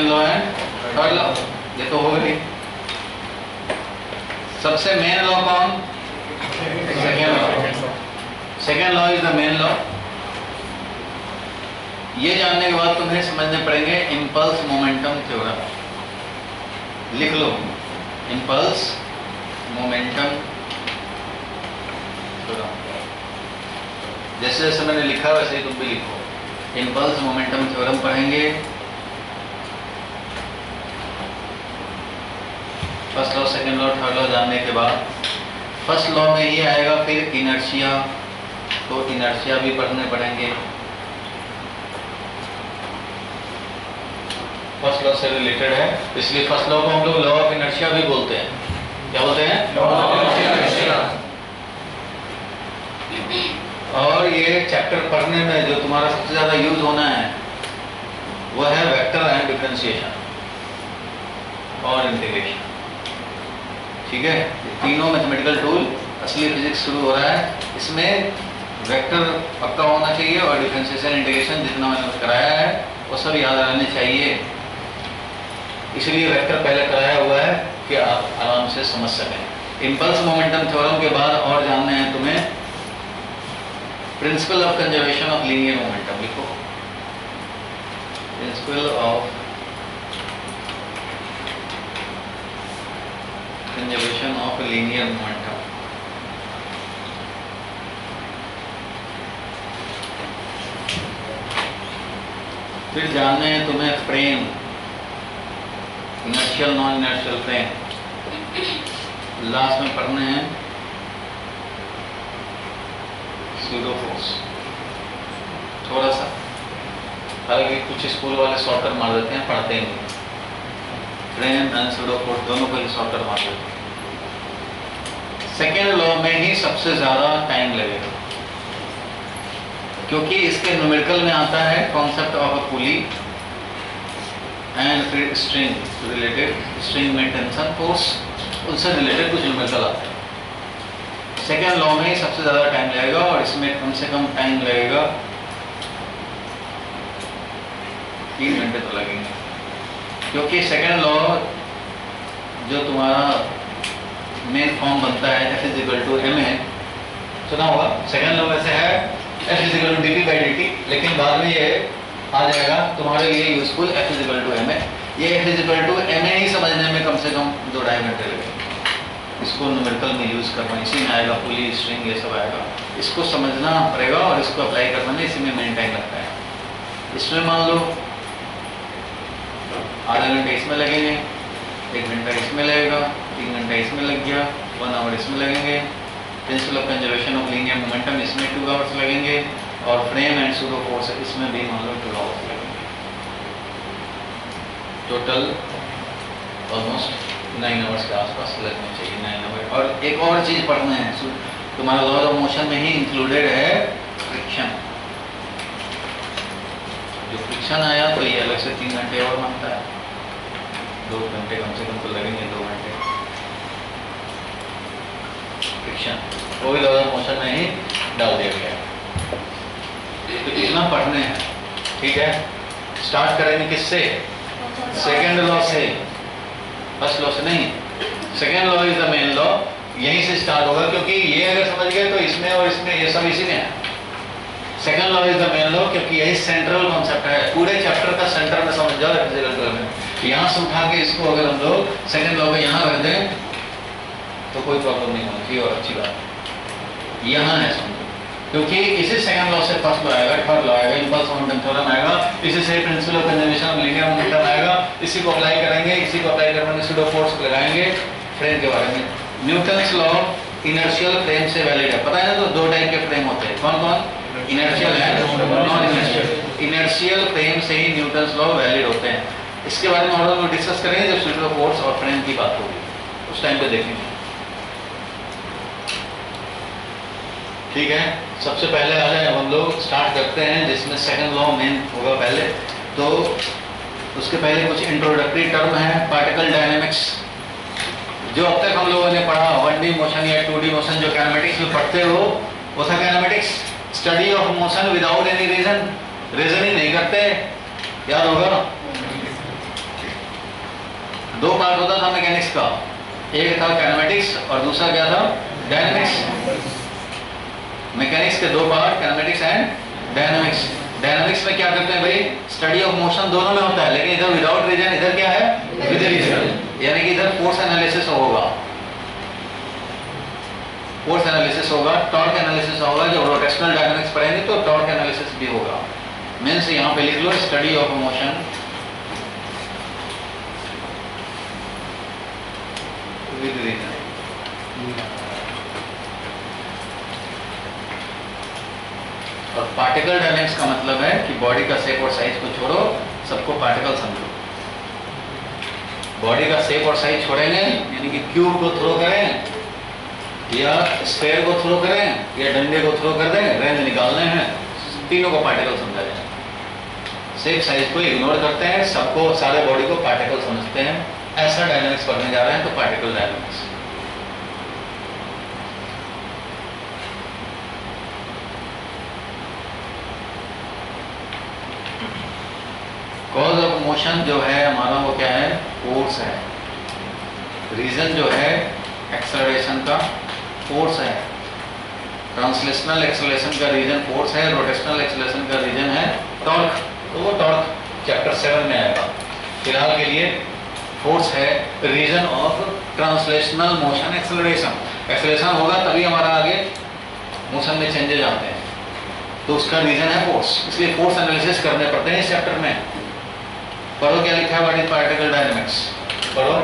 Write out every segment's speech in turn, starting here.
Second law and third law, ये तो हो गई। सबसे मेन लॉ कौन? Second law. Second law is the main law. ये जानने के बाद तुम्हें समझने पड़ेंगे इंपल्स मोमेंटम थ्योरम। लिख लो, इंपल्स मोमेंटम थ्योरम। जैसे जैसे मैंने लिखा वैसे ही तुम भी लिखो। इंपल्स मोमेंटम थ्योरम पढ़ेंगे। First law, second law, third law जानने के बाद फर्स्ट लॉ में ये आएगा, फिर इनर्शिया, तो इनर्शिया भी पढ़ने पड़ेंगे। फर्स्ट लॉ से रिलेटेड है, इसलिए फर्स्ट लॉ को हम लोग लॉ ऑफ इनर्शिया भी बोलते हैं। क्या बोलते हैं? Law of inertia. और ये चैप्टर पढ़ने में जो तुम्हारा सबसे ज्यादा यूज होना है वो है वेक्टर एंड डिफरेंशिएशन और इंटीग्रेशन। ठीक है, तीनों मैथमेटिकल टूल, असली फिजिक्स शुरू हो रहा है। इसमें वेक्टर पक्का होना चाहिए और डिफरेंशिएशन इंटीग्रेशन जितना मैंने कराया है वो सब याद रहने चाहिए। इसलिए वेक्टर पहले कराया हुआ है कि आप आराम से समझ सकें। इंपल्स मोमेंटम थ्योरम के बाद और जानने हैं तुम्हें principle of conservation of linear momentum. लिखो, principle of conservation of linear momentum. फिर जानने हैं तुम्हें frame, inertial non inertial frame. Last में पढ़ने हैं स्यूडो फोर्स, थोड़ा सा, हालांकि कुछ स्कूल वाले शॉर्टकट मार देते हैं, पढ़ते ही नहीं। फ्रेम एंड स्यूडो फोर्स दोनों को ही शॉर्टकट मार देते हैं। सेकेंड लॉ में ही सबसे ज्यादा टाइम लगेगा क्योंकि इसके न्यूमेरिकल में आता है concept of a pulley and फिर स्ट्रिंग रिलेटेड, स्ट्रिंग में टेंशन फोर्स, उनसे रिलेटेड कुछ न्यूमेरिकल आता है। सेकेंड लॉ में ही सबसे ज्यादा टाइम लगेगा और इसमें कम से कम टाइम लगेगा 3 घंटे तो लगेंगे, क्योंकि सेकेंड लॉ जो तुम्हारा मेन फॉर्म बनता है F is to M a, सुना होगा। सेकेंड लॉ वैसे है F is to D P by D t, लेकिन बाद में ये आ जाएगा तुम्हारे लिए useful F is to M a. ये F is to M a ही समझने में कम से कम 2-2.5 घंटे लगेंगे। इसको न्यूमेरिकल में यूज करना, इसी में आएगा, पुली स्ट्रिंग ये सब आएगा, इसको समझना पड़ेगा और इसको अप्लाई करने में इसी में मेन टाइम लगता है। इसमें मान लो आधा घंटा इसमें लगेंगे, 1 घंटा इसमें लगेगा, 3 घंटा इसमें लग गया, 1 आवर इसमें लगेंगे। Principal of conservation of linear momentum इसमें 2 आवर्स लगेंगे और फ्रेम एंड स्यूडो फोर्स इसमें भी मान लो 2 आवर्स लगेंगे। टोटल ऑलमोस्ट 9 आवर्स के आसपास लगने चाहिए, 9 आवर। और एक और चीज पढ़ना है, तुम्हारा लॉ ऑफ मोशन में ही इंक्लूडेड है फ्रिक्शन। जो फ्रिक्शन आया तो ये अलग से 3 घंटे और मांगता है, 2 घंटे कम से कम तो लगेंगे, 2 घंटे फ्रिक्शन, वो भी लॉ ऑफ मोशन में ही डाल दिया गया है। तो इतना पढ़ने हैं, ठीक है। स्टार्ट करेंगे किससे? सेकेंड लॉ से, फर्स्ट लॉ से नहीं। Second law is the main law, यहीं से स्टार्ट होगा, क्योंकि ये अगर समझ गए तो इसमें और इसमें ये सब इसी में है। Second law is the main law क्योंकि यही सेंट्रल कॉन्सेप्ट है, पूरे चैप्टर का सेंटर में समझ जाओ। यहाँ से उठा के इसको अगर हम लोग सेकेंड लॉ को यहाँ रख दें तो कोई प्रॉब्लम नहीं होगी और अच्छी बात यहाँ है समझो, क्योंकि इसी सेकंड लॉ से फर्स्ट लॉ आएगा, थर्ड लॉ आएगा, इंपल्स मोमेंटम थ्योरम आएगा, इसी से principal of conservation of linear momentum आएगा। इसी को अप्लाई करेंगे, इसी को अप्लाई करने स्यूडो फोर्स लगाएंगे। फ्रेम के बारे में न्यूटन्स लॉ इनर्शियल फ्रेम से वैलिड है, पता है ना। तो 2 टाइप के फ्रेम होते हैं, कौन कौन? Inertial and non inertial. Inertial frame से ही न्यूटन्स लॉ वैलिड होते हैं। इसके बारे में और डिस्कस करेंगे जब स्यूडो फोर्स और फ्रेम की बात होगी, उस टाइम पे देखेंगे, ठीक है। सबसे पहले आ जाए, हम लोग स्टार्ट करते हैं जिसमें सेकंड लॉ मेन होगा पहले। तो उसके पहले कुछ इंट्रोडक्टरी टर्म है, पार्टिकल डायनेमिक्स। जो अब तक हम लोगों ने पढ़ा 1D मोशन या 2D मोशन, जो काइनेमेटिक्स में पढ़ते हो वो था kinematics, study of motion without any reason, reason ही नहीं करते, याद होगा। दो पार्ट होता था मैकेनिक्स का, एक था काइनेमेटिक्स और दूसरा क्या था, डायनामिक्स। मैकेनिक्स के दो part, kinematics and dynamics. Dynamics में क्या करते हैं भाई, स्टडी ऑफ मोशन दोनों में होता है, लेकिन इधर विदाउट रीजन, इधर क्या है, विद रीजन, यानी कि इधर फोर्स एनालिसिस होगा, फोर्स एनालिसिस होगा, टॉर्क एनालिसिस होगा। जब रोटेशनल डायनामिक्स पढ़ेंगे तो टॉर्क एनालिसिस भी होगा। मीन्स यहाँ पे लिख लो study of motion with reason. और पार्टिकल डायनामिक्स का मतलब है कि बॉडी का शेप और साइज को छोड़ो, सबको पार्टिकल समझो। बॉडी का शेप और साइज छोड़ेंगे, यानी कि क्यूब को थ्रो करें या स्फेयर को थ्रो करें या डंडे को थ्रो कर दें, रेंज निकालने हैं, तीनों को पार्टिकल समझा जाए। शेप साइज को इग्नोर करते हैं, सबको, सारे बॉडी को पार्टिकल समझते हैं। ऐसा डायनामिक्स पढ़ने जा रहे हैं, तो particle dynamics. Cause of motion जो है हमारा वो क्या है, फोर्स है। रीजन जो है एक्सेलरेशन का, फोर्स है। ट्रांसलेशनल एक्सेलरेशन का रीजन फोर्स है, रोटेशनल एक्सेलरेशन का रीजन है टॉर्क। तो वो टॉर्क चैप्टर 7 में आएगा। फिलहाल के लिए फोर्स है reason of translational motion acceleration. Acceleration होगा तभी हमारा आगे मोशन में चेंजेस आते हैं, तो उसका रीजन है फोर्स। इसलिए फोर्स एनालिसिस करने पड़ते हैं इस चैप्टर में। पढ़ो क्या लिखा है, व्हाट इज पार्टिकल डायनामिक्स, पढ़ो।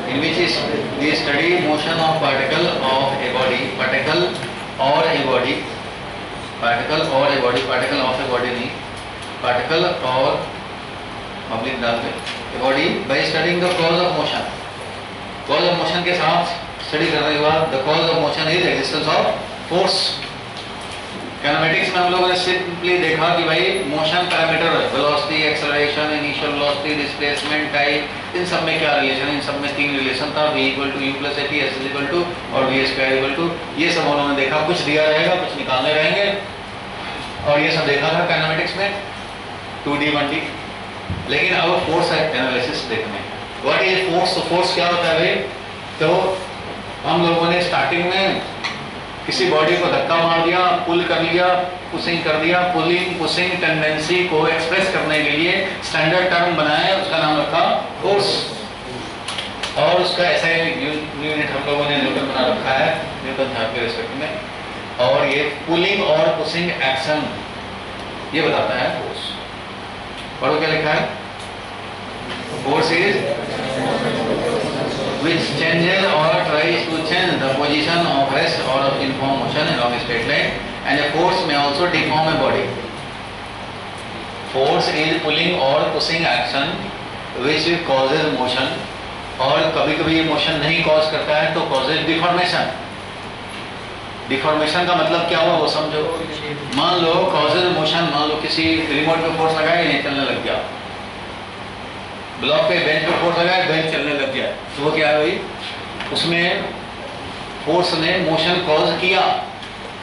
In which is we study motion of particle of a body, particle or a body, particle or a body, particle of a body नहीं, particle or पब्लिक डाल के a body by studying the cause of motion। cause of motion के साथ study करने के बाद the cause of motion is existence of force। Kinematics में हम लोगों ने सिंपली देखा कि भाई motion parameter, velocity, acceleration, initial velocity, displacement, time, इन सब में क्या रिलेशन है, इन सब में तीन रिलेशन था, v = u + at, s = और v² = ये सब उन्होंने देखा। कुछ दिया रहेगा, कुछ निकालने रहेंगे, और ये सब देखा था काइनेमेटिक्स में 2D 1D। लेकिन अब फोर्स एनालिसिस देखने, व्हाट इज फोर्स। फोर्स क्या होता है भाई, तो हम लोगों ने स्टार्टिंग में किसी बॉडी को धक्का मार दिया, पुल कर लिया, पुशिंग कर दिया। पुलिंग पुशिंग टेंडेंसी को एक्सप्रेस करने के लिए स्टैंडर्ड टर्म बनाया, उसका नाम रखा फोर्स। और उसका ऐसा यूनिट हम लोगों ने न्यूटन बना रखा है, न्यूटन था के रिस्पेक्ट में। और ये पुलिंग और पुशिंग एक्शन ये बताता है फोर्स। पढ़ो क्या लिखा है, force is which changes or tries to change the position of rest or of uniform motion along a straight line, and a force may also deform a body। Force is pulling or pushing action which causes motion, और कभी कभी ये motion नहीं cause करता है तो causes deformation। Deformation का मतलब क्या हुआ वो समझो। मान लो causes motion, मान लो किसी रिमोट पे फोर्स लगाया, नहीं चलने लग गया, ब्लॉक पे बेंच पे फोर्स लगाया, बेंच चलने लग गया, तो वो क्या है भाई, उसमें फोर्स ने मोशन कॉज किया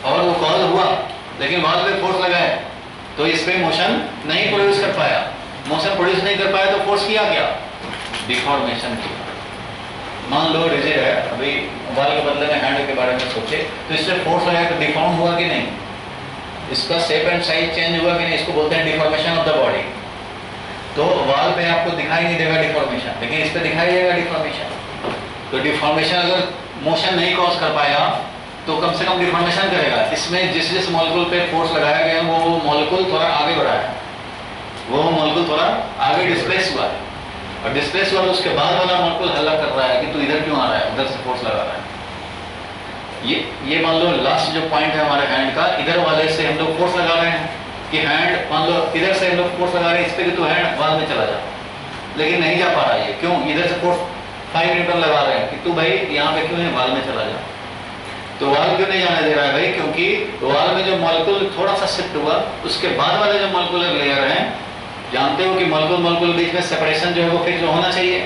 और वो कॉज हुआ, लेकिन बाद में फोर्स लगाया तो इस पे मोशन नहीं प्रोड्यूस कर पाया। मोशन प्रोड्यूस नहीं कर पाया तो फोर्स किया क्या, डिफॉर्मेशन किया। मान लो रिजिड है, अभी मोबाइल के बदले में हैंड के बारे में सोचे, तो इससे फोर्स लगाया तो डिफॉर्म हुआ कि नहीं, इसका शेप एंड साइज चेंज हुआ कि नहीं, इसको बोलते हैं डिफॉर्मेशन ऑफ द बॉडी। तो वॉल पे आपको दिखाई नहीं देगा डिफॉर्मेशन, लेकिन इस पे दिखाई देगा डिफॉर्मेशन। तो डिफॉर्मेशन अगर मोशन नहीं कॉज कर पाया तो कम से कम डिफॉर्मेशन करेगा। इसमें जिस जिस मॉलिक्यूल पे फोर्स लगाया गया वो मॉलिक्यूल थोड़ा आगे बढ़ा है, वो मॉलिक्यूल थोड़ा आगे डिस्प्लेस हुआ है, और डिस्प्लेस हुआ तो उसके बाद वाला मॉलिक्यूल हल्ला कर रहा है कि तू इधर क्यों आ रहा है, उधर से फोर्स लगा रहा है। ये मान लो लास्ट जो पॉइंट है हमारे हैंड का, इधर वाले से हम लोग फोर्स लगा रहे हैं कि हैंड, मान लो इधर से हम लोग फोर्स लगा रहे हैं इस पे कि तू हैंड वाल में चला जा, लेकिन नहीं जा पा रहा है। क्यों, इधर से फोर्स 5 न्यूटन लगा रहे हैं कि तू भाई यहाँ पे क्यों है, वाल में चला जा। तो वाल क्यों नहीं जाने दे रहा है भाई, क्योंकि वाल में जो मॉलिक्यूल थोड़ा सा शिफ्ट हुआ, उसके बाद वाले जो मॉलिक्यूलर लेयर हैं, जानते हो कि मॉलिक्यूल बीच में सेपरेशन जो है वो फिक्स होना चाहिए।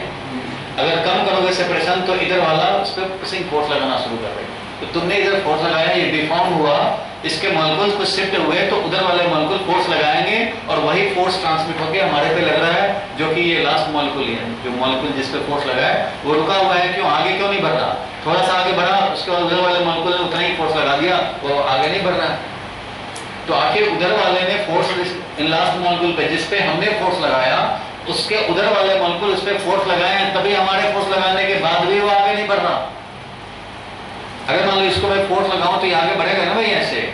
अगर कम करोगे सेपरेशन तो इधर वाला उस पर पुशिंग फोर्स लगाना शुरू कर देगा। तो तुमने इधर फोर्स लगाया, ये डिफॉर्म हुआ, इसके मॉलिक्यूल्स कुछ शिफ्ट हुए, तो उधर वाले मॉलिक्यूल फोर्स लगाएंगे और वही फोर्स ट्रांसमिट होकर हमारे पे लग रहा है, जो कि ये लास्ट मॉलिक्यूल है, जो मॉलिक्यूल जिस पे फोर्स लगा है वो रुका हुआ है। क्यों? आगे क्यों नहीं बढ़ रहा? थोड़ा सा आगे बढ़ा, उसके बाद उधर वाले मॉलिक्यूल ने उतना ही फोर्स लगा दिया, वो आगे नहीं बढ़ रहा है। तो आखिर उधर वाले ने फोर्स इन लास्ट मॉलिक्यूल पे, जिस पे हमने फोर्स लगाया, उसके उधर वाले मॉलिक्यूल उस पे फोर्स लगाए हैं, तभी हमारे फोर्स लगाने के बाद भी वो आगे नहीं बढ़ रहा। अगर मान लो इसको मैं फोर्स लगाऊं तो ये आगे बढ़ेगा ना भाई ऐसे।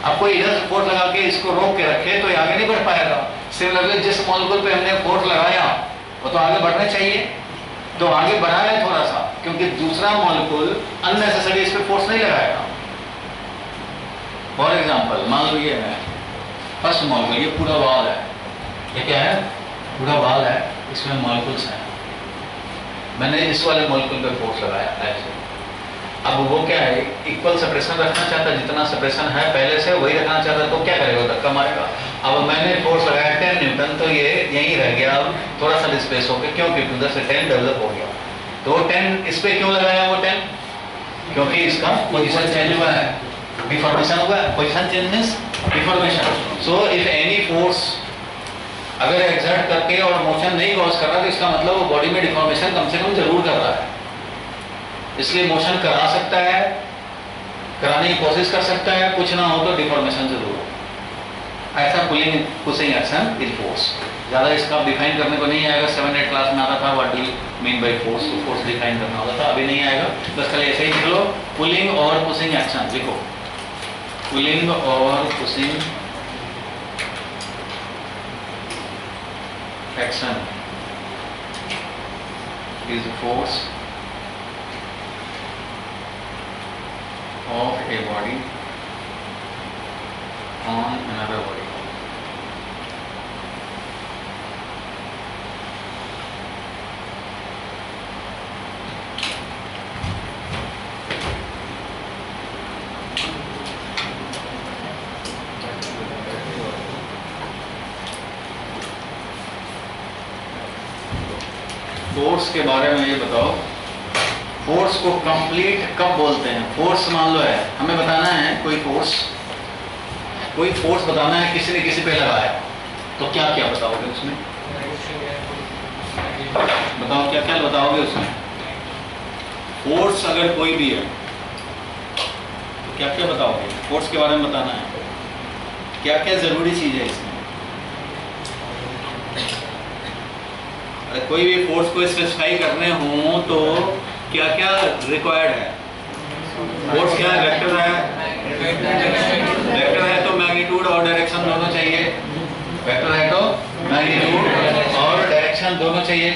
अब कोई इधर से फोर्स लगा के इसको रोक के रखे तो ये आगे नहीं बढ़ पाएगा। सिमिलरली जिस मॉलिक्यूल पे हमने फोर्स लगाया वो तो आगे बढ़ना चाहिए, तो आगे बढ़ा है थोड़ा सा, क्योंकि दूसरा मॉलिक्यूल अननेसेसरी इस पे फोर्स नहीं लगाएगा। फॉर एग्जाम्पल मान लो ये है फर्स्ट मॉलिक्यूल, ये पूरा वाल है, ये क्या है? पूरा वाल है, इसमें मॉलिक्यूल्स हैं। मैंने इस वाले मॉलिक्यूल पे फोर्स लगाया ऐसे। अब वो क्या है, इक्वल सेपरेशन रखना चाहता है, जितना सेपरेशन है पहले से वही रखना चाहता है, तो क्या करेगा? धक्का मारेगा। अब मैंने फोर्स लगाया 10 न्यूटन, तो ये यहीं रह गया, अब थोड़ा सा डिस्प्लेस हो गया। क्यों? क्योंकि उधर से 10 डेवलप हो गया। तो 10 इस पे क्यों लगाया वो 10? क्योंकि इसका पोजीशन चेंज हुआ है, डिफॉर्मेशन हुआ है। Position change means deformation. So if any force अगर एक्सर्ट करके और मोशन नहीं कॉज कर रहा, तो इसका मतलब वो बॉडी में डिफॉर्मेशन कम से कम जरूर कर रहा है। इसलिए मोशन करा सकता है, कराने की कोशिश कर सकता है, कुछ ना हो तो डिफॉर्मेशन जरूर हो। ऐसा pulling pushing action is force. ज़्यादा इसका डिफाइन करने को नहीं आएगा। 7-8 क्लास में आता था what do you mean by force, तो फोर्स डिफाइन करना होता था, अभी नहीं आएगा। बस खाली ऐसे ही लिख लो, पुलिंग और पुशिंग एक्शन लिखो। पुलिंग और pushing action is force of a body on another body. Force के बारे में ये बताओ, फोर्स को कंप्लीट कब बोलते हैं? फोर्स मान लो है, हमें बताना है कोई फोर्स बताना है, किसी ने किसी पे लगाया, तो क्या क्या बताओगे उसमें? बताओ क्या क्या बताओगे उसमें? फोर्स अगर कोई भी है तो क्या क्या बताओगे? फोर्स के बारे में बताना है, क्या क्या जरूरी चीज है इसमें? अगर कोई भी फोर्स को स्पेसिफाई करने हो तो क्या क्या रिक्वायर्ड है? फोर्स क्या है? वेक्टर है, वेक्टर है तो मैग्नीट्यूड और डायरेक्शन दोनों चाहिए। वेक्टर है तो मैग्नीट्यूड और डायरेक्शन दोनों चाहिए।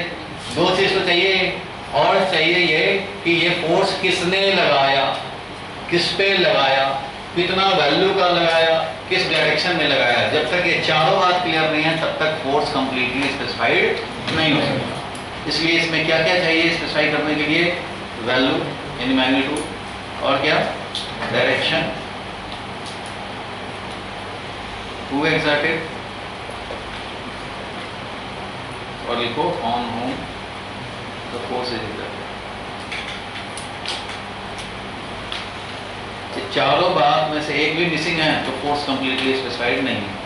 दो चीज तो चाहिए, और चाहिए ये कि ये फोर्स किसने लगाया, किस पे लगाया, कितना वैल्यू का लगाया, किस डायरेक्शन में लगाया। जब तक ये चारों बात क्लियर नहीं है तब तक फोर्स कंप्लीटली स्पेसिफाइड नहीं हो सकता। इसलिए इसमें क्या क्या चाहिए स्पेसिफाई करने के लिए? वैल्यू यानी मैग्नीट्यूड, और क्या? डायरेक्शन, हु एक्सर्टेड, और लिखो on home the force is exerted. चारों बात में से एक भी मिसिंग है तो फोर्स कंप्लीटली स्पेसिफाइड नहीं है।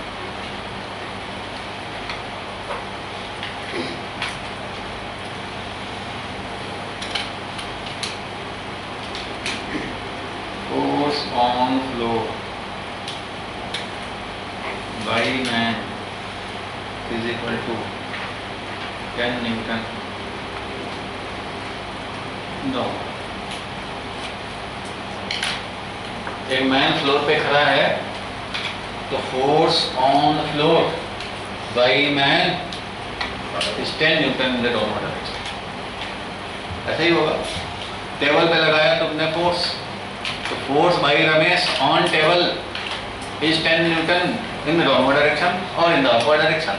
Force on floor by man is equal to 10 Newton. No. एक मैन फ्लोर पे खड़ा है तो force on floor by man is 10 newton in the downward direction. ऐसे ही होगा। टेबल पे लगाया तुमने फोर्स, तो force by Ramesh on table is 10 newton in the downward direction और in the upward direction.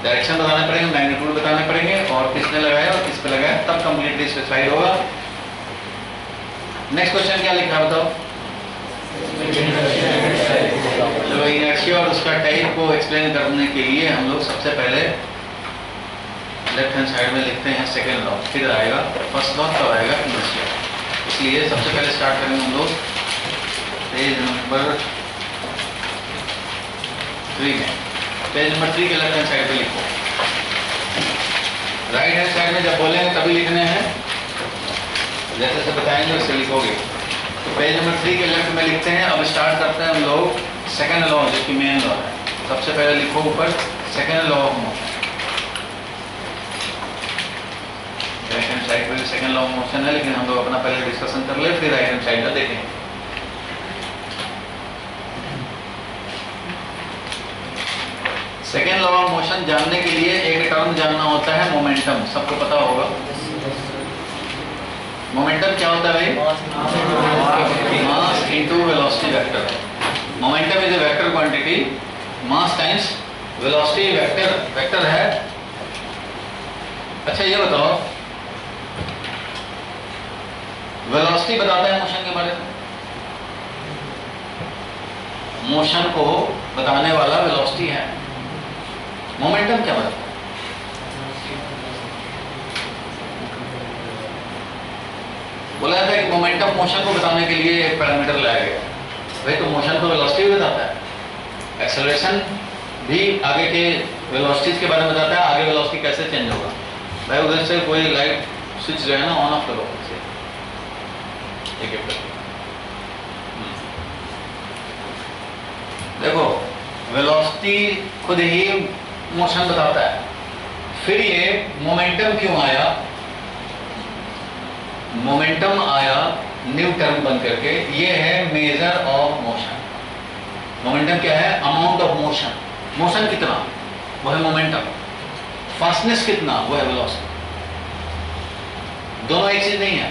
Direction बताने पड़ेंगे, मैग्नीट्यूड बताने पड़ेंगे, और किसने लगाया और किस पे लगाया, तब कंप्लीटली स्पेसिफाइड होगा। नेक्स्ट क्वेश्चन क्या लिखा है बताओ? तो इनर्शिया और उसका टाइप को एक्सप्लेन करने के लिए हम लोग सबसे पहले लेफ्ट हैंड साइड में लिखते हैं सेकेंड लॉ, फिर आएगा फर्स्ट लॉ, तब आएगा इनर्शिया। इसलिए सबसे पहले स्टार्ट करेंगे हम लोग पेज नंबर 3 में। पेज नंबर 3 के लेफ्ट हैंड साइड पे लिखो। राइट हैंड साइड में जब बोलेंगे तभी लिखने हैं, जैसे जैसे बताएंगे उससे लिखोगे। तो पेज नंबर 3 के लेफ्ट में लिखते हैं। अब स्टार्ट करते हैं हम लोग सेकेंड लॉ, जो कि मेन लॉ है। सबसे पहले लिखो ऊपर second law of motion. Right hand side पे सेकेंड लॉ ऑफ मोशन है, लेकिन हम लोग अपना पहले डिस्कशन कर ले, फिर राइट हैंड साइड का देखेंगे। सेकेंड लॉ ऑफ मोशन जानने के लिए एक टर्म जानना होता है मोमेंटम। सबको पता होगा मोमेंटम क्या होता है भाई? Mass into velocity vector. Momentum is a vector quantity, mass times velocity vector है। अच्छा ये बताओ, वेलोसिटी बताता है मोशन के बारे में। मोशन को बताने वाला वेलोसिटी है। मोमेंटम क्या बताता है? बोला जाता है कि मोमेंटम मोशन को बताने के लिए एक पैरामीटर लाया गया। भाई तो मोशन तो वेलोसिटी भी बताता है, एक्सेलरेशन भी आगे के वेलोसिटीज के बारे में बताता है, आगे वेलोसिटी कैसे चेंज होगा। भाई उधर से कोई लाइट स्विच जो है ना ऑन ऑफ करो से एक एक करके। देखो वेलोसिटी खुद ही मोशन बताता है। फिर ये मोमेंटम क्यों आया? मोमेंटम आया न्यू टर्म बन करके, ये है मेजर ऑफ मोशन। मोमेंटम क्या है? Amount of motion. मोशन कितना वो है मोमेंटम, फास्टनेस कितना वो है वेलोसिटी। दोनों एक चीज नहीं है,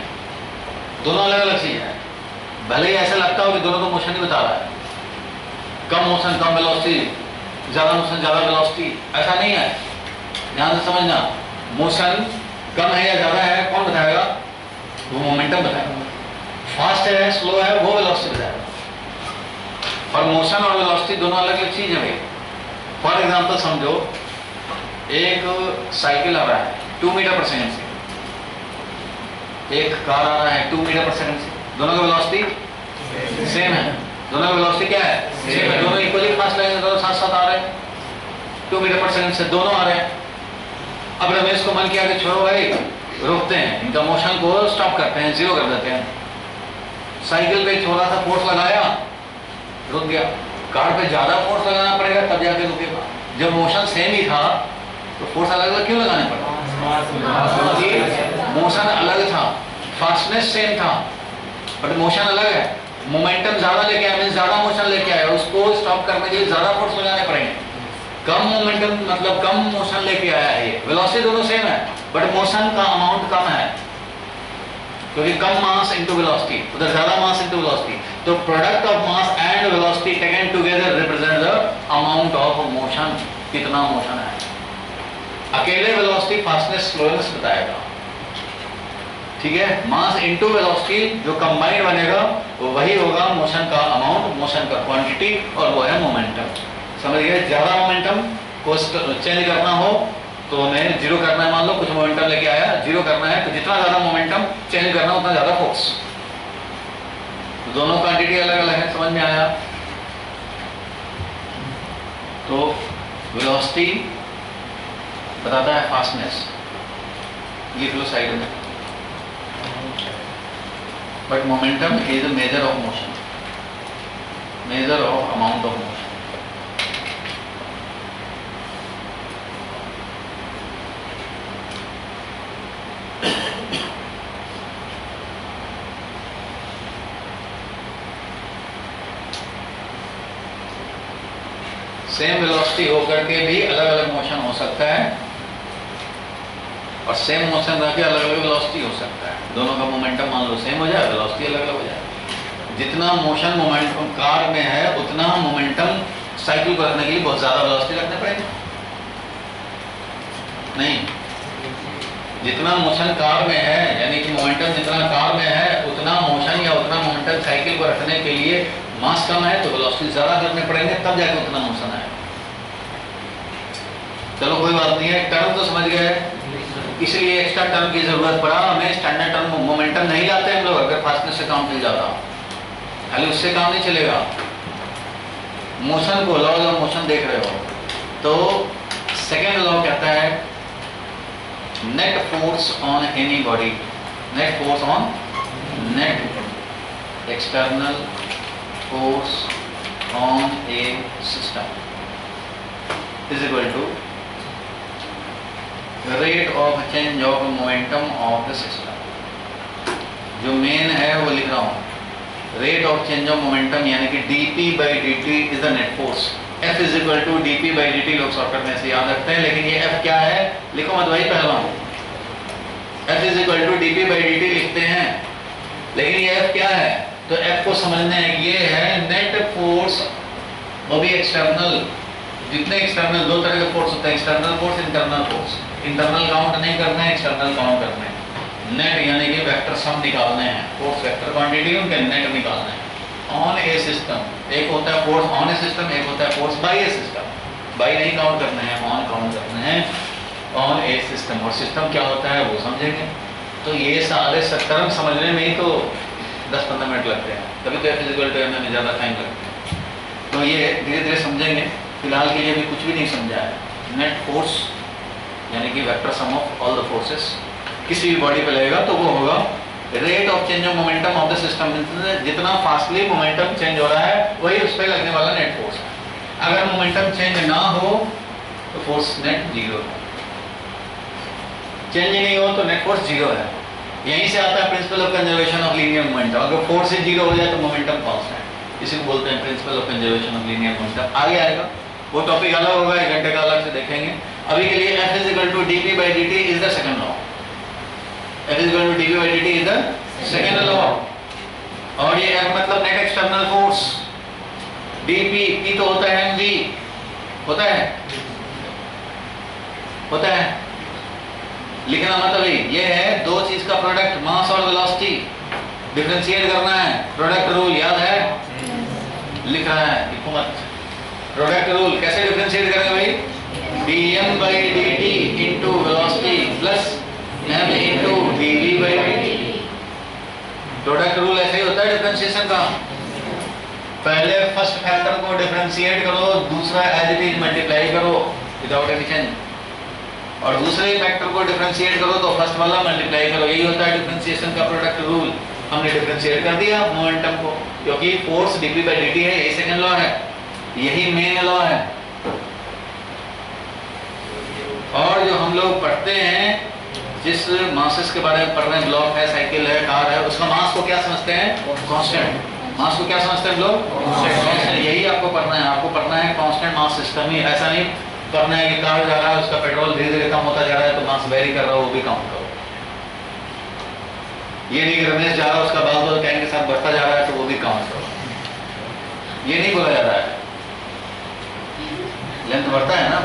दोनों अलग अलग चीज है। भले ही ऐसा लगता हो कि दोनों को मोशन ही बता रहा है, कम मोशन कम वेलोसिटी, ज्यादा मोशन ज्यादा वेलोसिटी, ऐसा नहीं है। ध्यान से समझना, मोशन कम है या ज्यादा है कौन बताएगा? वो मोमेंटम बताएगा। फास्ट है स्लो है वो वेलोसिटी बताएगा। और मोशन और वेलोसिटी दोनों अलग अलग चीज है भाई। फॉर एग्जांपल समझो, एक साइकिल आ रहा है 2 मीटर पर सेकंड से, एक कार आ रहा है 2 मीटर पर सेकंड से। दोनों की वेलोसिटी सेम है। दोनों की वेलोसिटी क्या है? सेम है। दोनों इक्वली फास्ट लगेंगे, दोनों साथ साथ आ रहे हैं 2 मीटर पर सेकंड से, दोनों आ रहे हैं। अब रमेश को मन किया कि छोड़ो भाई, रोकते हैं, इनका मोशन को स्टॉप करते हैं, जीरो कर देते हैं। साइकिल पे थोड़ा सा फोर्स लगाया, रुक गया। कार पे ज्यादा फोर्स लगाना पड़ेगा तब जाके रुकेगा। जब मोशन सेम ही था तो फोर्स अलग अलग क्यों लगाने पड़ा? मोशन अलग था, फास्टनेस सेम था, बट मोशन अलग है। मोमेंटम ज्यादा लेके आया, मींस ज्यादा मोशन लेके आया, उसको स्टॉप करने के लिए ज्यादा फोर्स लगाने पड़ेंगे। कम मोमेंटम मतलब कम मोशन लेके आया है। ये वेलोसिटी दोनों सेम है, बट मोशन का अमाउंट कम है, क्योंकि कम मास इनटू वेलोसिटी, उधर ज्यादा मास इनटू वेलोसिटी। तो product of mass and velocity taken together represent the amount of motion. कितना मोशन है। अकेले वेलोसिटी फास्टनेस स्लोनेस बताएगा, ठीक है। मास इनटू वेलोसिटी जो कंबाइंड बनेगा वो वही होगा मोशन का अमाउंट, मोशन का क्वांटिटी, और वो है मोमेंटम। समझ गए? ज्यादा मोमेंटम को चेंज करना हो तो हमें जीरो करना है। मान लो कुछ मोमेंटम लेके आया, जीरो करना है, तो जितना ज्यादा मोमेंटम चेंज करना उतना ज्यादा फोर्स। तो दोनों क्वांटिटी अलग अलग है, समझ में आया? तो वेलोसिटी बताता है फास्टनेस, ये लो साइड में, but momentum is a measure of motion, measure of amount of motion. Same velocity होकर के भी अलग अलग मोशन हो सकता है, और सेम मोशन रह के अलग अलग वेलोसिटी हो सकता है। दोनों का मोमेंटम मान लो सेम हो जाए, वेलोसिटी अलग अलग हो जाए। जितना मोशन मोमेंटम कार में है उतना मोमेंटम साइकिल को रखने के लिए बहुत ज्यादा वेलोसिटी रखने पड़ेगी। नहीं, जितना मोशन कार में है, यानी कि मोमेंटम जितना कार में है उतना मोशन या उतना मोमेंटम साइकिल को रखने के लिए मास कम है तो वेलोसिटी ज्यादा करने पड़ेंगे, तब जाके उतना मोशन आए। चलो कोई बात नहीं है, टर्म तो समझ गए। इसलिए एक्स्ट्रा टर्म की जरूरत पड़ा हमें। स्टैंडर्ड टर्म मोमेंटम नहीं लाते हम लोग, अगर फास्टनेस से काम चल जाता, खाली उससे काम नहीं चलेगा। मोशन को, लॉज ऑफ मोशन देख रहे हो, तो सेकेंड लॉ कहता है net force on any body, net force on net external force on a system is equal to rate of change of momentum of the system. जो main है वो लिख रहा हूँ, rate of change of momentum यानी कि dp by dt is the net force. F is equal to dp by dt, लोग shortcut में से याद रखते हैं, लेकिन ये F क्या है लिखो मत भाई पहला। F is equal to dp by dt लिखते हैं, लेकिन ये F क्या है, तो F को समझना है, ये है नेट फोर्स, वो भी एक्सटर्नल। जितने एक्सटर्नल, दो तरह के फोर्स होते हैं, external force, internal force. Internal count नहीं करना है, एक्सटर्नल काउंट करना है। नेट यानी कि वेक्टर सम निकालने हैं, फोर्स वेक्टर क्वांटिटी उनके नेट निकालना है ऑन ए सिस्टम। एक होता है फोर्स ऑन ए सिस्टम, एक होता है force by a system. By नहीं काउंट करना है, ऑन काउंट करना है, ऑन ए सिस्टम। और सिस्टम क्या होता है वो समझेंगे। तो ये सारे टर्म समझने में ही तो 10-15 मिनट लगते हैं, तभी तो फिजिकल टर्म में ज़्यादा टाइम लगता है। तो ये धीरे धीरे समझेंगे, फिलहाल के लिए भी कुछ भी नहीं समझा है। नेट फोर्स यानी कि vector sum of all the forces किसी भी बॉडी पे लगेगा तो वो होगा rate of change of momentum of the system. जितना फास्टली मोमेंटम चेंज हो रहा है वही उस पर लगने वाला नेट फोर्स है। अगर मोमेंटम चेंज ना हो तो फोर्स नेट जीरो है, चेंज ही नहीं हो तो नेट फोर्स जीरो है। यहीं से आता है principal of conservation of linear momentum. अगर फोर्स ही जीरो हो जाए तो मोमेंटम कांस्टेंट, इसी को बोलते हैं principal of conservation of linear momentum. आगे आएगा वो टॉपिक, अलग होगा, 1 घंटे का अलग से देखेंगे। अभी के लिए F is equal to dp by dt is the second law. F is equal to dp by dt is the second law. और ये F मतलब net external force, dp p तो होता है mv, होता है लिखना मतलब ये है दो चीज का प्रोडक्ट, मास और वेलोसिटी। डिफरेंशिएट करना है, प्रोडक्ट रूल याद है, लिख रहा है, लिखो मत। प्रोडक्ट रूल कैसे डिफरेंशिएट करेंगे भाई, dm by dt into velocity plus m into dv by dt। Product rule ऐसे ही होता है डिफरेंशिएशन का। पहले फर्स्ट फैक्टर को डिफरेंशिएट करो, दूसरा एज इट इज मल्टीप्लाई करो विदाउट एनी चेंज, और दूसरे फैक्टर को डिफरेंशिएट करो तो फर्स्ट वाला मल्टीप्लाई करो। यही होता है डिफरेंशिएशन का प्रोडक्ट रूल। हमने डिफरेंशिएट कर दिया मोमेंटम को, क्योंकि फोर्स dp by dt है, यही सेकंड लॉ है, यही मेन लॉ है। और जो हम लोग पढ़ते हैं, जिस मासेस के बारे में पढ़ रहे हैं, ब्लॉक है, साइकिल है, कार है, उसका मास को क्या समझते हैं, कांस्टेंट। मास को क्या समझते हैं हम लोग, कांस्टेंट। यही आपको पढ़ना है, आपको पढ़ना है कांस्टेंट मास सिस्टम ही। ऐसा नहीं पढ़ना है कि कार जा रहा है, उसका पेट्रोल धीरे धीरे कम होता जा रहा है तो मास वेरी कर रहा हो, वो भी काउंट करो। ये नहीं कि रमेश जा रहा है, उसका बाल तो टाइम के साथ बढ़ता जा रहा है तो वो भी काउंट करो। ये नहीं बोला जा रहा है, लेंथ बढ़ता है ना,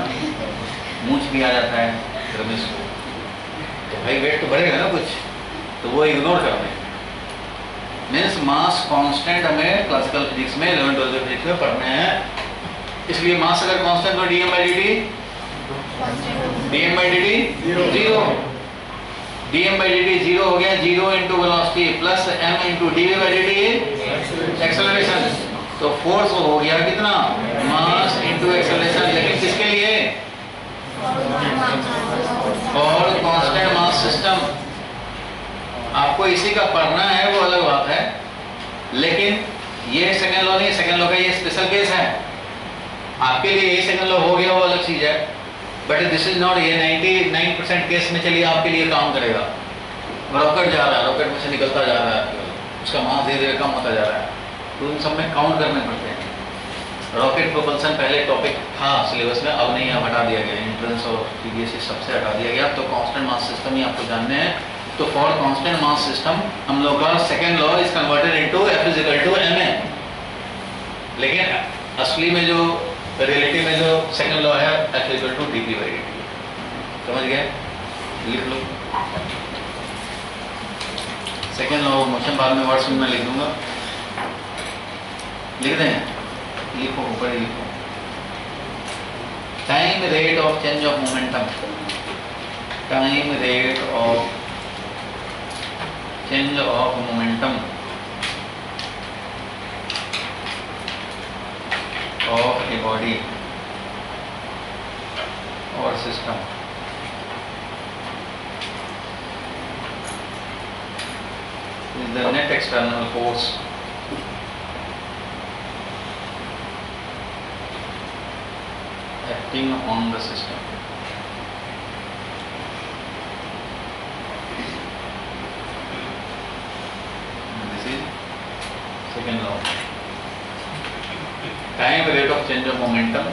मूंछ भी आ जाता है रमेश को, तो भाई वेट तो बढ़ेगा ना कुछ, तो वो इग्नोर करना है। मीन्स मास कांस्टेंट हमें क्लासिकल फिजिक्स में 11th-12th फिजिक्स में पढ़ने हैं। इसलिए मास अगर कांस्टेंट तो dm by dt zero, dm by dt zero हो गया, 0 into velocity plus m into dv by dt acceleration. तो फोर्स हो गया कितना, मास इनटू एक्सेलरेशन, लेकिन किसके लिए, और कांस्टेंट मास सिस्टम। आपको इसी का पढ़ना है वो अलग बात है, लेकिन ये सेकंड लॉ नहीं, सेकंड लॉ का ये स्पेशल केस है। आपके लिए ये सेकंड लॉ हो गया वो अलग चीज है, बट दिस इज नॉट। ये 99% केस में चलिए आपके लिए काम करेगा। रॉकेट जा रहा है, रॉकेट में से निकलता जा रहा है, उसका मास धीरे धीरे कम होता जा रहा है, तो उन सब में काउंट करने पड़ते हैं। रॉकेट प्रोपल्सन पहले टॉपिक था सिलेबस में, अब नहीं, अब हटा दिया गया, एंट्रेंस और सीबीएसई सबसे हटा दिया गया। तो कांस्टेंट मास सिस्टम ही आपको जानने हैं। तो फॉर कांस्टेंट मास सिस्टम हम लोग का second law is converted into F is equal to ma। लेकिन असली में जो रिलेटिव में जो सेकेंड लॉ है F is equal to dp by dt। समझ गए, लिख लो। सेकेंड लॉ ऑफ मोशन बाद में वर्ड्स में लिख दूंगा, लिख दें, लिखो ऊपर ही लिखो। Time rate of change of momentum, time rate of change of momentum of a body or system is the net external force acting on the system. This is second law. Time rate of change of momentum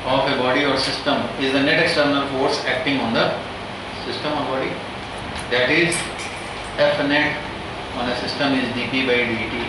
of a body or system is the net external force acting on the system or body. That is, F net on a system is dP by dt.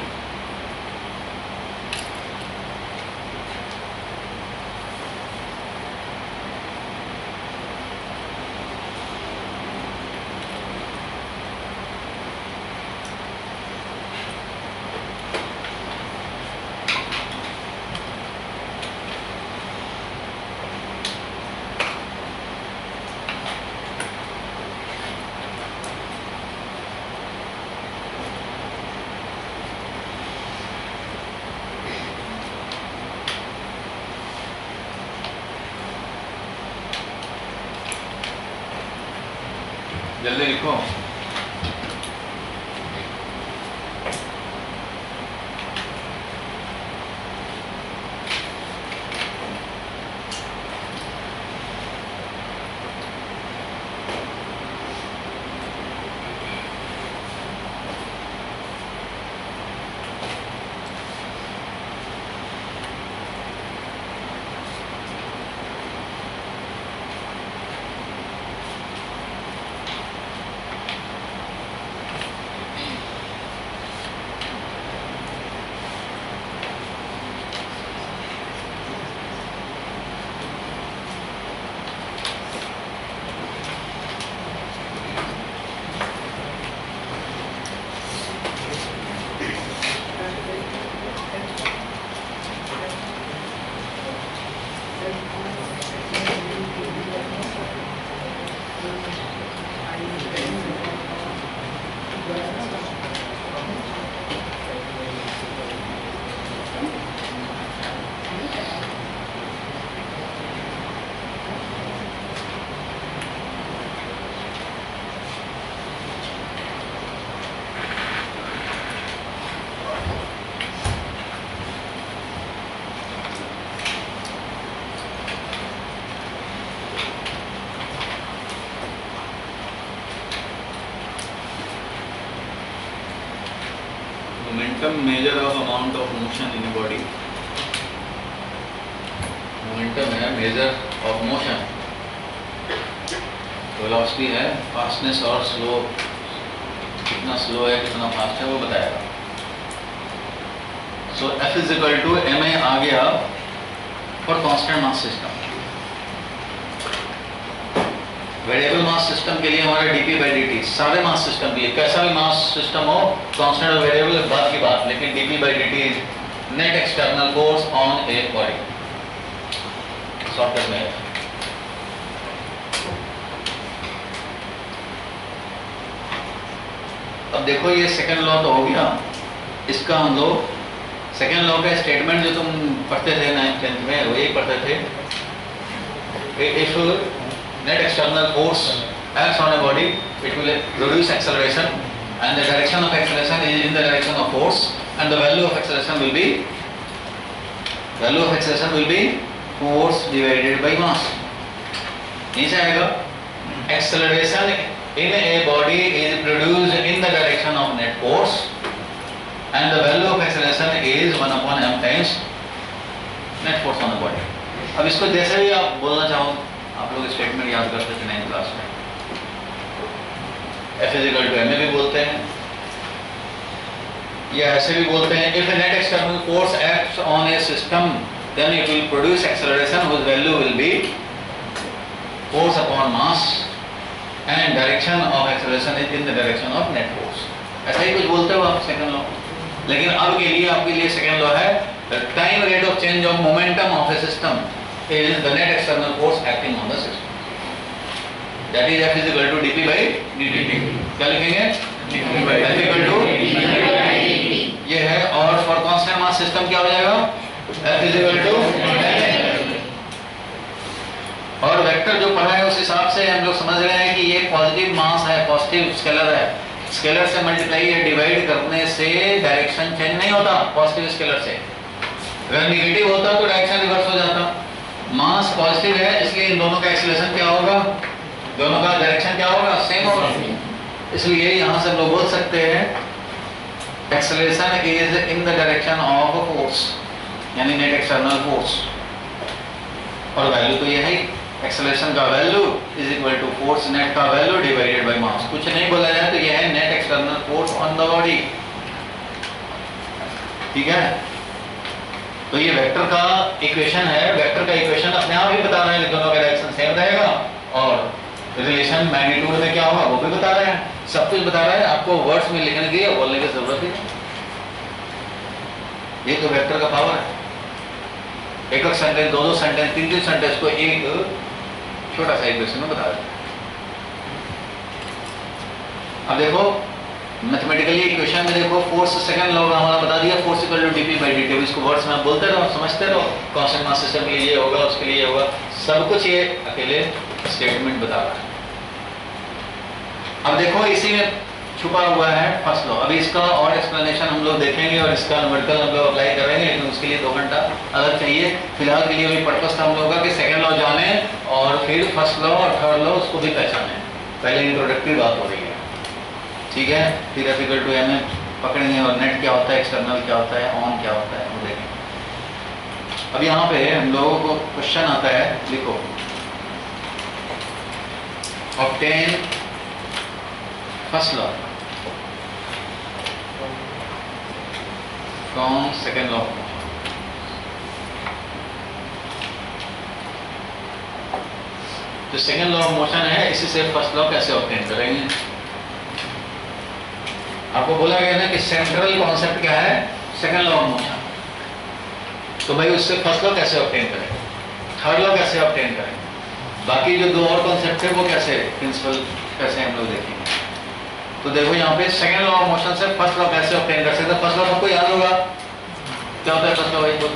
जल्दी लिखो। Momentum measure of amount of motion in a body. Momentum है measure of motion. Velocity है fastness और slow, कितना slow है कितना fast है वो बताएगा. So F is equal to ma आ गया for constant mass system. Variable mass system के लिए हमारा dp by dt, सारे मास सिस्टम के लिए कैसा भी मास सिस्टम हो, कांस्टेंट और वेरिएबल बात की बात, लेकिन dp by dt is net external force on a body. Shortcut में अब देखो ये सेकंड लॉ तो हो गया. इसका हम लोग सेकंड लॉ का स्टेटमेंट जो तुम पढ़ते थे 9th 10th में वही पढ़ते थे. If net external force acts on a body, it will produce acceleration, and the direction of acceleration is in the direction of force, and the value of acceleration will be force divided by mass. नीचे आएगा acceleration in a body is produced in the direction of net force, and the value of acceleration is 1 upon m times net force on the body. अब इसको जैसे भी आप बोलना चाहो, आप लोग स्टेटमेंट याद करते थे 9th क्लास में. F is equal to ma भी बोलते हैं या ऐसे भी बोलते हैं. If a net external force acts on a system, then it will produce acceleration whose value will be force upon mass, and direction of acceleration is in the direction of net force. ऐसा ही कुछ बोलते हो आप second law. लेकिन अब के लिए आपके लिए सेकंड लॉ है The time rate of change of momentum of a system is the net external force acting on the system. That is F is equal to dp by dt. क्या लिखेंगे? F equal to ये है, और for constant mass system क्या हो जाएगा? F is equal to, और vector जो पढ़ा है उस हिसाब से हम लोग समझ रहे हैं कि ये पॉजिटिव मास है, पॉजिटिव स्केलर है। स्केलर से मल्टीप्लाई या डिवाइड करने से डायरेक्शन चेंज नहीं होता पॉजिटिव स्केलर से। अगर निगेटिव होता तो डायरेक्शन रिवर्स हो जाता। मास पॉजिटिव है इसलिए इन दोनों का एक्सीलरेशन क्या होगा? दोनों का डायरेक्शन क्या होगा? सेम होगा। इसलिए यहां से हम लोग बोल सकते हैं acceleration is in the direction of force, यानी नेट एक्सटर्नल फोर्स। और वैल्यू तो ये है, एक्सेलरेशन का value is equal to force net का वैल्यू डिवाइडेड बाय मास। कुछ नहीं बोला जाए तो ये है net external force on the body. ठीक है, तो ये वेक्टर का इक्वेशन है। वेक्टर का इक्वेशन अपने आप ही बता रहे हैं दोनों का डायरेक्शन सेम रहेगा, और रिलेशन मैग्नीट्यूड में क्या होगा वो भी बता रहे हैं। सब कुछ बता रहा है, आपको वर्ड्स में लिखने की या बोलने की जरूरत ही नहीं। ये तो वेक्टर का पावर है। एक एक सेंटेंस, दो सेंटेंस, तीन सेंटेंस को एक छोटा सा इक्वेशन में बता दें। अब देखो मैथमेटिकली इक्वेशन में देखो, फोर्स सेकंड लॉ हमारा बता दिया, force equal to D P D D. इसको वर्ड्स में बोलते रहो, समझते रहो, कांस्टेंट मास सिस्टम के लिए ये होगा, उसके लिए होगा, सब कुछ ये अकेले स्टेटमेंट बता रहा है। अब देखो इसी में छुपा हुआ है फर्स्ट लॉ। अभी इसका और एक्सप्लेनेशन हम लोग देखेंगे और इसका न्यूमेरिकल हम लोग अप्लाई करेंगे, लेकिन उसके लिए 2 घंटा अलग चाहिए। फिलहाल के लिए वही पर्पस था हम लोगों का कि सेकंड लॉ जाने और फिर फर्स्ट लॉ और थर्ड लॉ उसको भी पहचाने। पहले इंट्रोडक्टरी बात हो रही है, ठीक है। फिर F इक्वल टू m पकड़ेंगे और नेट क्या होता है, एक्सटर्नल क्या होता है, ऑन क्या होता है, वो देखेंगे। अब यहाँ पे हम लोगों को क्वेश्चन आता है, लिखो obtain first law from second law. जो सेकेंड लॉ ऑफ मोशन है इसी से फर्स्ट लॉ कैसे ऑब्टेन करेंगे। आपको बोला गया ना कि सेंट्रल कॉन्सेप्ट क्या है, सेकेंड लॉ ऑफ मोशन। तो भाई उससे फर्स्ट लॉ कैसे ऑब्टेन करें, थर्ड लॉ कैसे ऑब्टेन करें, बाकी जो 2 और कॉन्सेप्ट है वो कैसे, प्रिंसिपल कैसे हम लोग देखेंगे। तो देखो यहाँ पे सेकेंड लॉ ऑफ मोशन से फर्स्ट लॉ कैसे ऑब्टेन कर सकते हैं। फर्स्ट लॉ सबको याद होगा, क्या होता है फर्स्ट लॉ भाई बोल।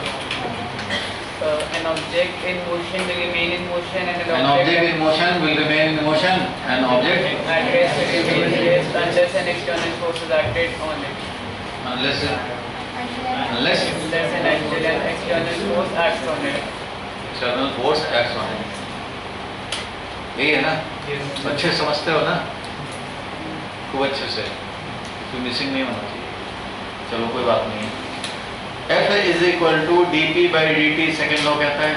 An object in motion will remain in motion and An object in motion will remain in motion. An object at rest will remain at rest unless an external force is acted on it. unless Unless an external force acts on it. external force acts on it. यही है ना, अच्छे समझते हो ना, खूब अच्छे से, कोई मिसिंग नहीं होना चाहिए। चलो कोई बात नहीं है। F is equal to D P by D T second law कहता है,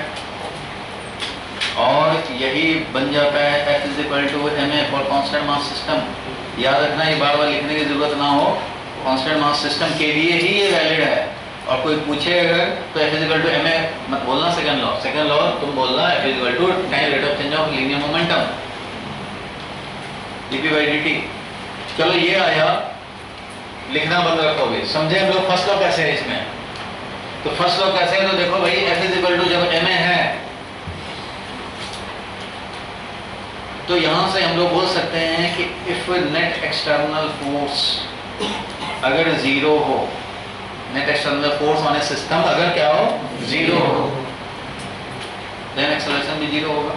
और यही बन जाता है F is equal to M A for constant mass system. याद रखना, ये बार बार लिखने की जरूरत ना हो, कॉन्स्टेंट मास सिस्टम के लिए ही ये वैलिड है। और कोई पूछे अगर तो F is equal to M A मत बोलना सेकेंड लॉ। सेकेंड लॉ तुम बोलना F is equal to time rate of change of linear momentum D P by D T. चलो ये आया, लिखना बंद रखोगे। समझे हम लोग फर्स्ट लॉ कैसे है इसमें। तो फर्स्ट लॉ कैसे है, तो देखो भाई F इज इक्वल टू जब एम ए है तो यहां से हम लोग बोल सकते हैं कि इफ नेट एक्सटर्नल फोर्स अगर 0 हो, net external force on a system अगर क्या हो, 0 हो, देन एक्सेलरेशन भी 0 होगा।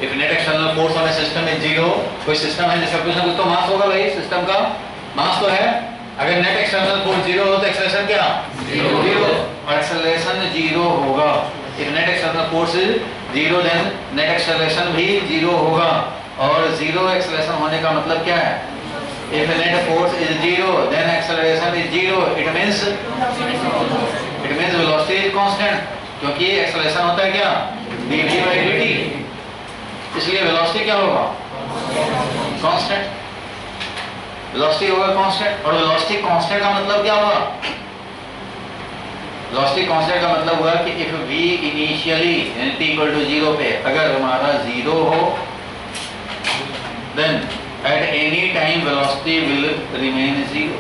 If net external force on a system is 0, कोई सिस्टम है जिसका कुछ ना कुछ तो मास होगा भाई, सिस्टम का मास तो है। अगर नेट एक्सटर्नल फोर्स 0 हो तो एक्सेलरेशन क्या, 0, और एक्सेलरेशन 0 होगा। If net external force is 0 then net acceleration भी 0 होगा। और 0 एक्सेलरेशन होने का मतलब क्या है, if net force is 0 then acceleration is 0, it means velocity is constant, क्योंकि एक्सेलरेशन होता है क्या, dv by dt, इसलिए वेलोसिटी क्या होगा, कांस्टेंट। वेलोसिटी होगा कांस्टेंट, और वेलोसिटी कांस्टेंट का मतलब क्या हुआ, वेलोसिटी कांस्टेंट का मतलब हुआ कि if v initially t equal to 0 पे अगर हमारा 0 हो, then at any time velocity will remain 0।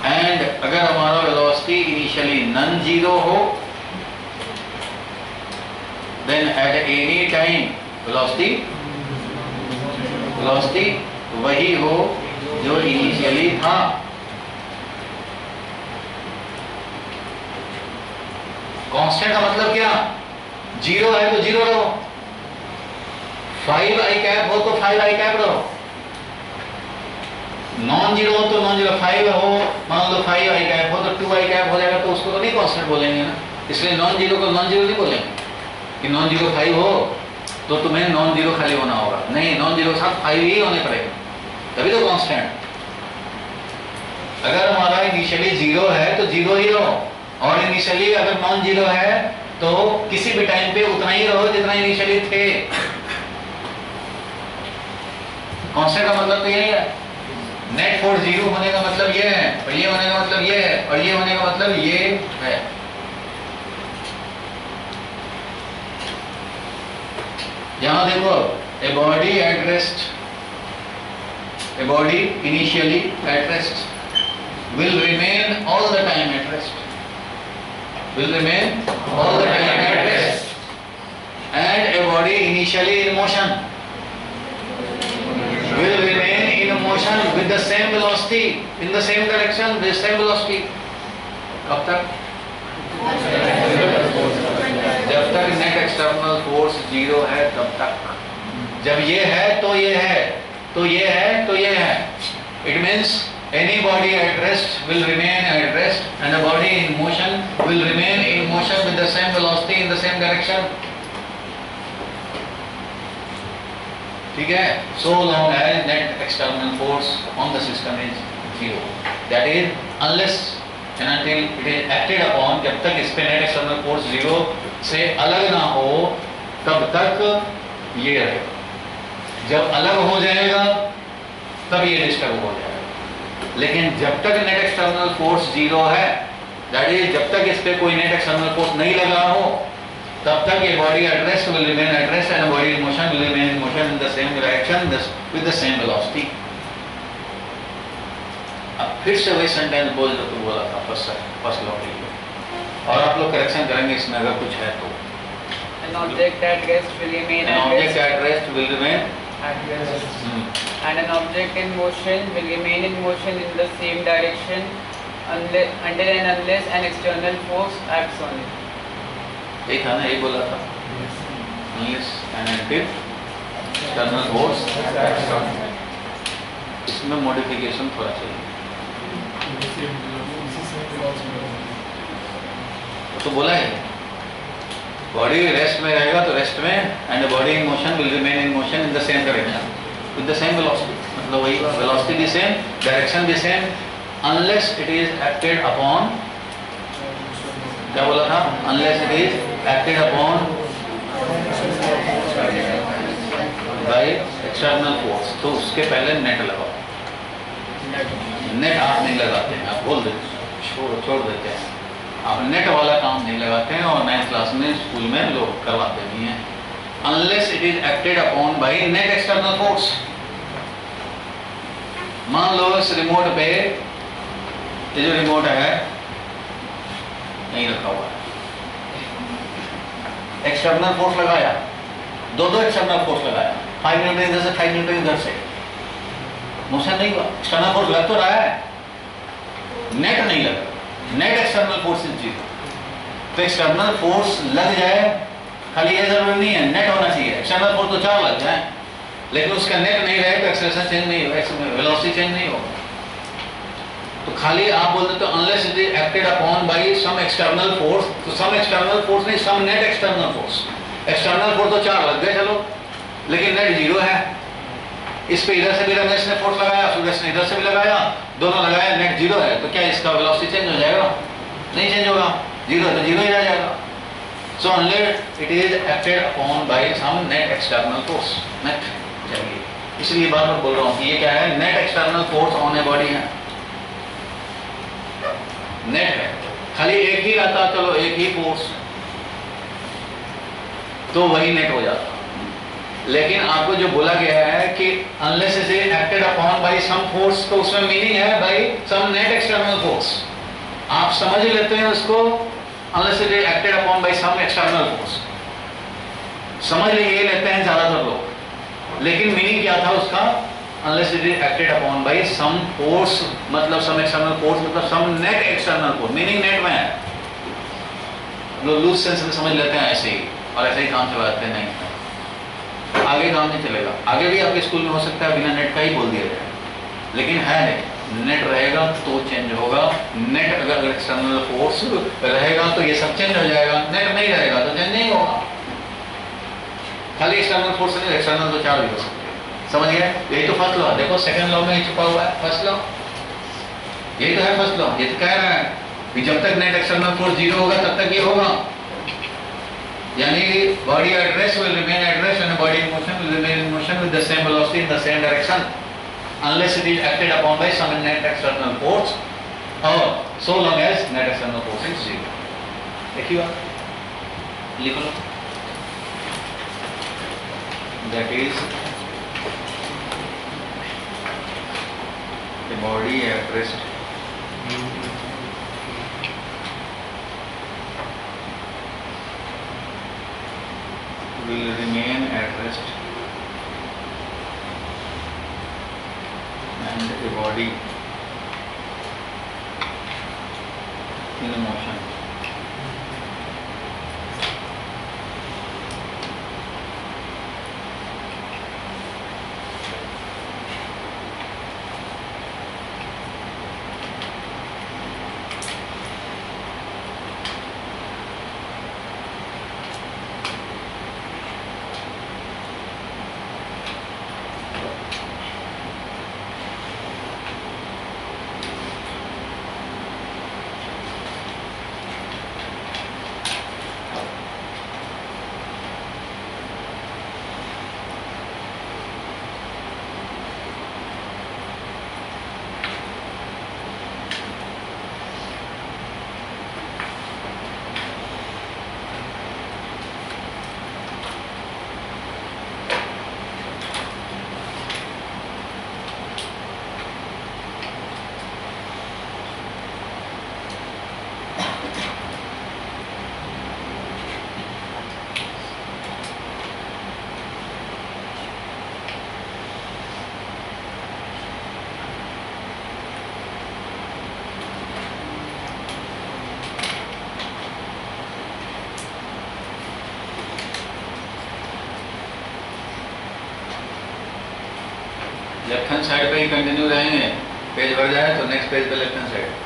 And अगर हमारा वेलोसिटी इनिशियली नॉन जीरो हो, then at any time velocity वही हो जो इनिशियली था। कांस्टेंट का मतलब क्या? जीरो है तो जीरो रहो, 5 आई कैप हो तो 5 आई कैप रहो, नॉन जीरो हो तो नॉन जीरो, 5 हो मान लो 5 आई कैप हो तो 2 आई कैप हो जाएगा, तो उसको तो नहीं कांस्टेंट बोलेंगे ना। इसलिए नॉन जीरो को नॉन जीरो नहीं बोलेंगे कि नॉन जीरो 5 हो तो तुम्हें नॉन जीरो खाली होना होगा, नहीं, नॉन जीरो के साथ 5 ही होने पड़ेगा, तभी तो कांस्टेंट। अगर हमारा इनिशियली जीरो है तो जीरो ही रहो, और इनिशियली अगर नॉन जीरो है तो किसी भी टाइम पे उतना ही रहो जितना इनिशियली थे। कांस्टेंट का मतलब तो यही है। नेट फोर्स जीरो होने का मतलब ये है, और ये होने का मतलब ये है, और ये होने का मतलब ये है। यहां देखो, a body at rest, a body initially at rest will remain all the time at rest, will remain all the time at rest, and a body initially in motion will remain in motion with the same velocity, in the same direction, the same velocity. कब तक? जब तक net external force zero है तब तक। जब ये है तो ये है, तो ये है तो ये है। It means any body at rest will remain at rest, and a body in motion will remain in motion with the same velocity in the same direction. ठीक है? So long as net external force on the system is zero, that is unless and until it is acted upon, जब तक इस पे net external force zero से अलग ना हो तब तक ये रहेगा। जब अलग हो जाएगा तब ये डिस्टर्ब हो जाएगा। लेकिन जब तक नेट एक्सटर्नल फोर्स जीरो है, दैट इज जब तक इस पे कोई नेट एक्सटर्नल फोर्स नहीं लगा हो, तब तक ये body at rest will remain at rest, and body in motion will remain in motion in the same direction with the same velocity. अब फिर से वही सेंटेंस बोला था फर्स्ट लॉ के लिए, और आप लोग करेक्शन करेंगे इसमें अगर कुछ है तो। An object at rest will remain An at object rest. at rest will remain At rest. And an object in motion will remain in motion in the same direction until and unless an external force acts on it. यही था ना, यही बोला था। Unless and until external force acts on it. इसमें modification थोड़ा चाहिए। तो बोला है बॉडी रेस्ट में रहेगा तो रेस्ट में, and the body in motion will remain in motion in the same direction with the same velocity, मतलब वही वेलोसिटी भी सेम, डायरेक्शन भी same, unless it is acted upon, क्या बोला था, unless it is acted upon by external force. तो उसके पहले नेट लगाओ। नेट आप नहीं लगाते हैं, आप बोल देते, छोड़ देते हैं, आप नेट वाला काम नहीं लगाते हैं, और 9th क्लास में स्कूल में लोग करवाते नहीं हैं। Unless it is acted upon by net external force. मान लो इस रिमोट पे, ये जो रिमोट है नहीं रखा हुआ है, एक्सटर्नल फोर्स लगाया, दो एक्सटर्नल फोर्स लगाया, 5 न्यूटन इधर से 5 न्यूटन इधर से, मोशन नहीं हुआ, एक्सटर्नल फोर्स लग तो रहा है, नेट नहीं लगा, net external force is zero. तो एक्सटर्नल फोर्स लग जाए, खाली ये जरूरी नहीं है नेट होना चाहिए, एक्सटर्नल फोर्स तो 4 लग जाए, लेकिन उसका नेट नहीं रहे तो एक्सेलरेशन चेंज नहीं होगा, वेलोसिटी चेंज नहीं होगा। तो खाली आप बोल देते हो unless it is acted upon by some external force, तो सम एक्सटर्नल फोर्स नहीं, some net external force. External force तो 4 लग गए चलो, लेकिन नेट जीरो है। इस पे इधर से भी रमेश ने फोर्स लगाया, सुरेश ने इधर से भी लगाया, दोनों लगाया, नेट जीरो है, तो क्या इसका वेलोसिटी चेंज हो जाएगा? नहीं चेंज होगा, जीरो तो जीरो ही रह जाएगा। So unless it is acted upon by some net external force, net चाहिए। इसलिए बार बार बोल रहा हूँ कि ये क्या है, net external force on a body है, नेट है। खाली एक ही रहता, चलो एक ही फोर्स, तो वही नेट हो जाता। लेकिन आपको जो बोला गया है कि unless it is acted upon by some force, तो उसमें मीनिंग है by some net external force. आप समझ लेते हैं उसको, unless it is acted upon by some external force, समझ ये लेते हैं ज्यादातर लोग। लेकिन मीनिंग क्या था उसका? Unless it is acted upon by some force, मतलब सम एक्सटर्नल फोर्स, मतलब some net external force. Meaning net में है, लोग लूज सेंस में समझ लेते हैं ऐसे ही, और ऐसे ही काम चलाते हैं। नहीं, आगे काम नहीं चलेगा। आगे भी आपके स्कूल में हो सकता है बिना नेट का ही बोल दिया जाए, लेकिन है नहीं, नेट रहेगा तो चेंज होगा। नेट अगर एक्सटर्नल फोर्स रहेगा तो ये सब चेंज हो जाएगा, नेट नहीं रहेगा तो चेंज नहीं होगा। खाली एक्सटर्नल फोर्स नहीं, एक्सटर्नल तो चार भी हो सकते हैं। समझ गए? यही तो फर्स्ट लॉ, देखो सेकंड लॉ में ही छुपा हुआ है फर्स्ट लॉ, यही तो है फर्स्ट लॉ। ये तो कह रहा है कि जब तक नेट एक्सटर्नल फोर्स जीरो होगा तब तक ये होगा, यानी body at rest will remain at rest and body in motion will remain in motion with the same velocity in the same direction unless it is acted upon by some net external force और so long as net external force is zero. देखिए आप लिख लो, that is the body at rest will remain at rest and the body in motion left hand side पे ही continue रहेंगे। Page भर जाए तो नेक्स्ट पेज पे left hand side.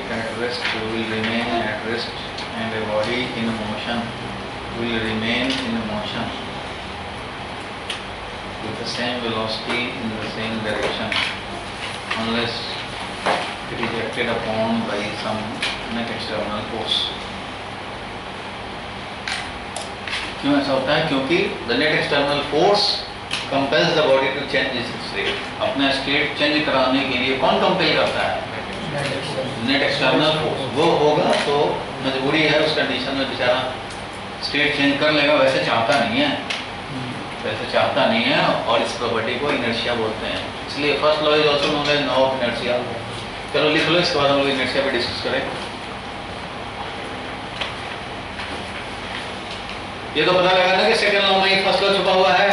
At rest will remain at rest and a body in motion will remain in motion with the same velocity in the same direction unless it is acted upon by some net external force। क्यों ऐसा होता है? क्योंकि the net external force compels the body to change its state। अपना state change कराने के लिए कौन कंपेल करता है? Net external force. वो होगा तो मजबूरी है, उस कंडीशन में बेचारा स्टेट चेंज कर लेगा। वैसे चाहता नहीं है, वैसे चाहता नहीं है, और इस प्रॉपर्टी को इनर्शिया बोलते हैं। इसलिए first law is also known as law of inertia. चलो लिख लो, इसके बाद हम लोग इनर्शिया पे डिस्कस करें। ये तो पता लगा ना कि सेकंड लॉ में ही फर्स्ट लॉ छुपा हुआ है।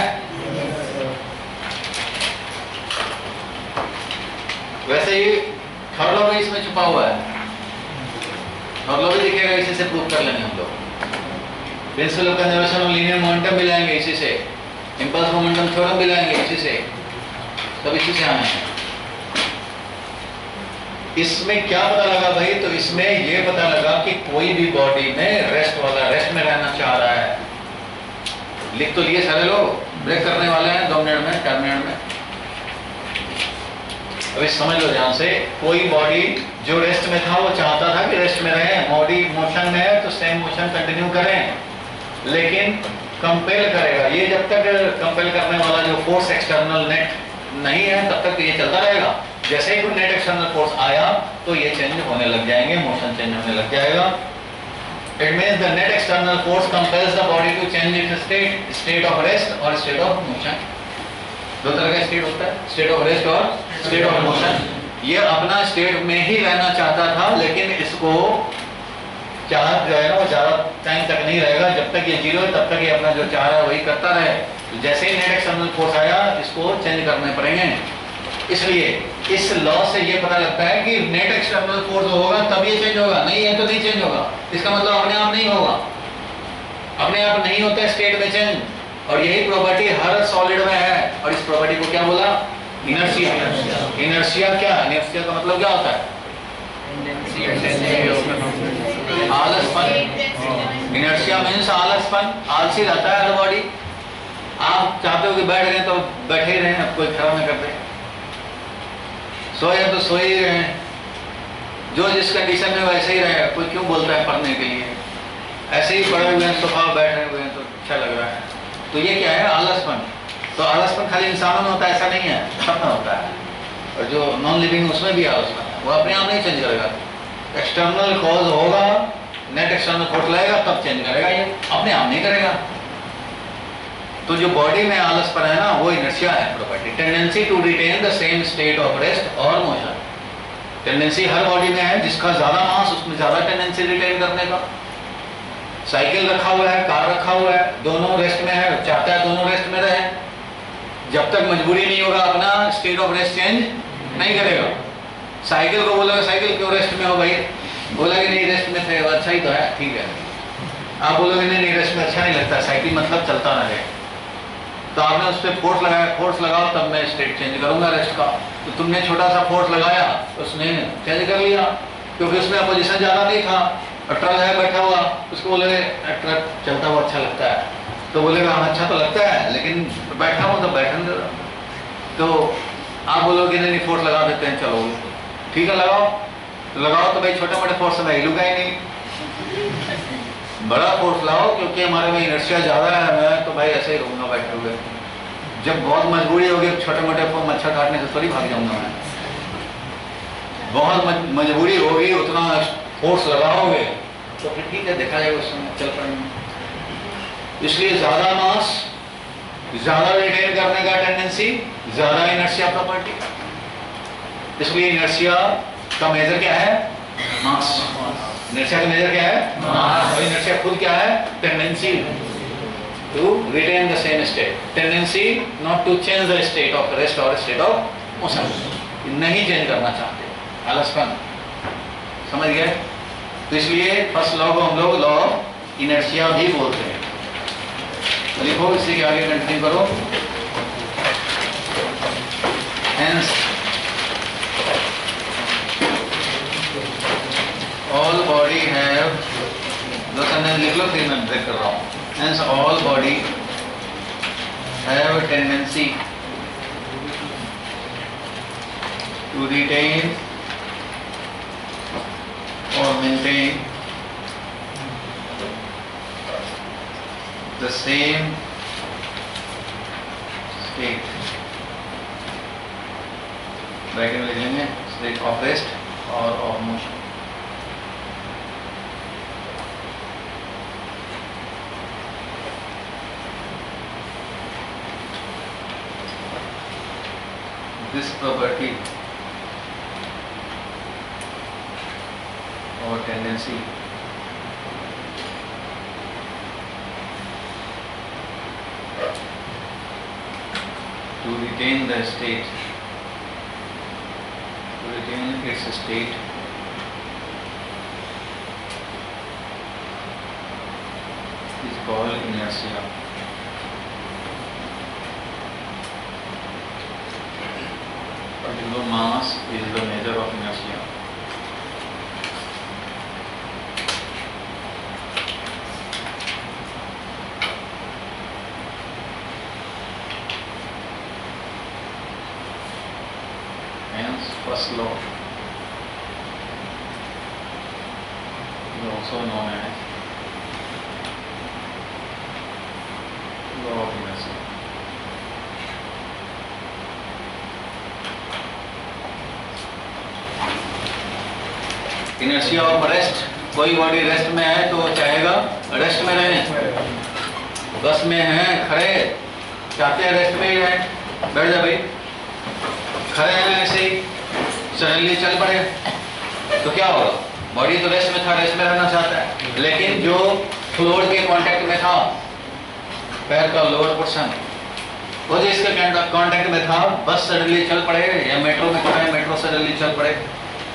वैसे ही थर्ड लॉ भी इसमें छुपा हुआ है। थर्ड लॉ भी दिखेगा, इसी से प्रूव कर लेंगे हम लोग। Principal of conservation of linear momentum भी लाएंगे इसी से, इंपल्स मोमेंटम थ्योरम भी लाएंगे इसी से, सब इसी से आने हैं। इसमें क्या पता लगा भाई? तो इसमें ये पता लगा कि कोई भी बॉडी में रेस्ट में रहना चाह रहा है। लिख तो लिए सारे लोग, ब्रेक करने वाले हैं 2 मिनट में, 4 मिनट में। अभी समझ लो ध्यान से, कोई बॉडी जो रेस्ट में था वो चाहता था कि रेस्ट में रहे, बॉडी मोशन में है तो सेम मोशन कंटिन्यू करें, लेकिन कंपेल करेगा ये। जब तक कंपेल करने वाला जो फोर्स एक्सटर्नल नेट नहीं है तब तक ये चलता रहेगा। जैसे ही कोई नेट एक्सटर्नल फोर्स आया तो ये चेंज होने लग जाएंगे, मोशन चेंज होने लग जाएगा। It means the net external force compels the body to change its state of rest और स्टेट ऑफ मोशन। 2 तरह का स्टेट होता है, स्टेट ऑफ रेस्ट और स्टेट ऑफ मोशन। ये अपना स्टेट में ही रहना चाहता था, लेकिन इसको चाह जो है ना वो ज्यादा टाइम तक नहीं रहेगा। जब तक ये 0 है तब तक ये अपना जो चाह रहा है वही करता रहे। तो जैसे ही नेट एक्सटर्नल फोर्स आया इसको चेंज करने पड़ेंगे। इसलिए इस लॉ से ये पता लगता है कि नेट एक्सटर्नल फोर्स होगा तब ये चेंज होगा, नहीं है तो नहीं चेंज होगा। इसका मतलब अपने आप नहीं होगा, अपने आप नहीं होता स्टेट में चेंज। और यही प्रॉपर्टी हर सॉलिड में है। और इस प्रॉपर्टी को क्या बोला? इनर्शिया। इनर्शिया क्या? इनर्शिया का मतलब क्या होता है? आलसपन। इनर्शिया मीन्स आलसपन, आलसी रहता है हर बॉडी। आप चाहते हो कि बैठ गए तो बैठे ही रहें, अब कोई खड़ा ना कर दे। सोए तो सोए ही रहे, जो जिस कंडीशन में वैसे ही रहे। कोई क्यों बोलता है पढ़ने के लिए? ऐसे ही पड़े हुए हैं, सोफा बैठे हुए हैं तो अच्छा लग रहा है। तो ये क्या है? आलसपन। तो आलसपन खाली इंसानों में होता है ऐसा नहीं है, सब में होता है। और जो नॉन लिविंग उसमें भी आलसपन है, वो अपने आप नहीं चेंज करेगा। एक्सटर्नल कॉज होगा, नेट एक्सटर्नल फोर्स लगेगा तब चेंज करेगा, ये अपने आप नहीं करेगा। तो जो बॉडी में आलसपन है ना वो इनर्शिया है property. Tendency to retain the same state of rest और मोशन। टेंडेंसी हर बॉडी में है, जिसका ज्यादा मास उसमें ज्यादा टेंडेंसी रिटेन करने का। साइकिल रखा हुआ है, कार रखा हुआ है, दोनों रेस्ट में है, चाहता है दोनों रेस्ट में रहे। जब तक मजबूरी नहीं होगा अपना स्टेट ऑफ रेस्ट चेंज नहीं करेगा। साइकिल को बोलोगे साइकिल क्यों रेस्ट में हो भाई? बोला कि नहीं रेस्ट में थे, अच्छा ही तो है, ठीक है। आप बोलोगे नहीं रेस्ट में अच्छा नहीं लगता, साइकिल मतलब चलता रहे। तो आपने उस पर फोर्स लगाया, फोर्स लगाओ तब मैं स्टेट चेंज करूंगा रेस्ट का। तो तुमने छोटा सा फोर्स लगाया, उसने चेंज कर लिया, क्योंकि उसमें अपोजिशन ज्यादा नहीं था। और ट्रक है बैठा हुआ, उसको बोलोगे ट्रक चलता हुआ अच्छा लगता है, तो बोलेगा हाँ अच्छा तो लगता है, लेकिन बैठा हुआ तो बैठने दो। तो आप बोलोगे नहीं फोर्स लगा देते हैं, चलो ठीक है लगाओ तो भाई छोटे मोटे फोर्स में हिलूंगा ही नहीं। बड़ा फोर्स लाओ, क्योंकि हमारे में इनर्शिया ज्यादा है, मैं तो भाई ऐसे ही रहूंगा बैठे हुए। जब बहुत मजबूरी होगी छोटे मोटे मच्छर काटने से थोड़ी भाग जाऊंगा मैं। बहुत मजबूरी होगी, उतना फोर्स लगाओगे तो फिर ठीक है, देखा जाएगा उस समय चल पड़ेंगे। इसलिए ज्यादा मास, ज्यादा रिटेन करने का टेंडेंसी, ज्यादा इनर्शिया प्रॉपर्टी। इसलिए इनर्शिया का मेजर क्या है? मास। इनर्शिया का मेजर क्या है? मास। और इनर्शिया खुद क्या है? Tendency to retain the same state, tendency not to change the state of rest और स्टेट ऑफ मोशन। नहीं चेंज करना चाहते, आलसपन। समझ गए? तो इसलिए फर्स्ट लॉ को हम लोग लॉ ऑफ इनर्शिया भी बोलते हैं। तो लिखो, इसी के आगे कंटिन्यू करो। Hence, all body have, दो सेंटेंस लिख लो, फिर मैं ब्रेक कर रहा हूँ। Hence, all body have a tendency to retain or maintain the same state, bracket में लिख लेंगे, स्टेट ऑफ रेस्ट और of motion. This property or tendency to retain the state, to retain its state is called inertia. Particular mass is the measure of inertia. also known as law of inertia. Inertia of rest, कोई body rest में है तो वो चाहेगा rest में रहे। बस में है खड़े, चाहते हैं रेस्ट में ही रहे, बैठ जा भाई, खड़े हैं ऐसे ही, सडनली चल पड़े तो क्या होगा? बॉडी तो रेस्ट में था, रेस्ट में रहना चाहता है, लेकिन जो फ्लोर के कांटेक्ट में था, पैर का लोअर पोर्शन वो जो इसके कांटेक्ट में था, बस सडनली चल पड़े या मेट्रो में खड़ा है, मेट्रो सडनली चल पड़े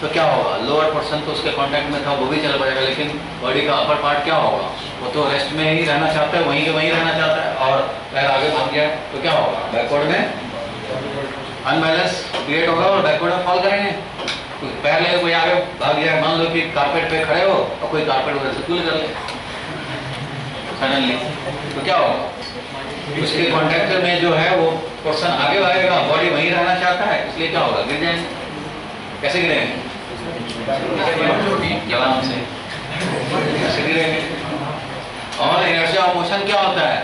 तो क्या होगा? लोअर पोर्शन तो उसके कांटेक्ट में था, वो भी चल पड़ेगा, लेकिन बॉडी का अपर पार्ट क्या होगा? वो तो रेस्ट में ही रहना चाहता है, वहीं के वहीं रहना चाहता है, और पैर आगे भाग गया तो क्या होगा? बैकवर्ड में अनबैलेंस क्रिएट होगा और बैकवर्ड में फॉल करेंगे। पैर लेके कोई आगे भाग गया, मान लो कि कारपेट पे खड़े हो और कोई कारपेट उधर से पुल कर ले सडनली तो क्या होगा? उसके कॉन्टेक्ट में जो है वो पोर्शन आगे आएगा, बॉडी वहीं रहना चाहता है, इसलिए क्या होगा? गिर जाएंगे। कैसे गिरेंगे? आराम से कैसे गिरेंगे? और इनर्शिया ऑफ मोशन क्या होता है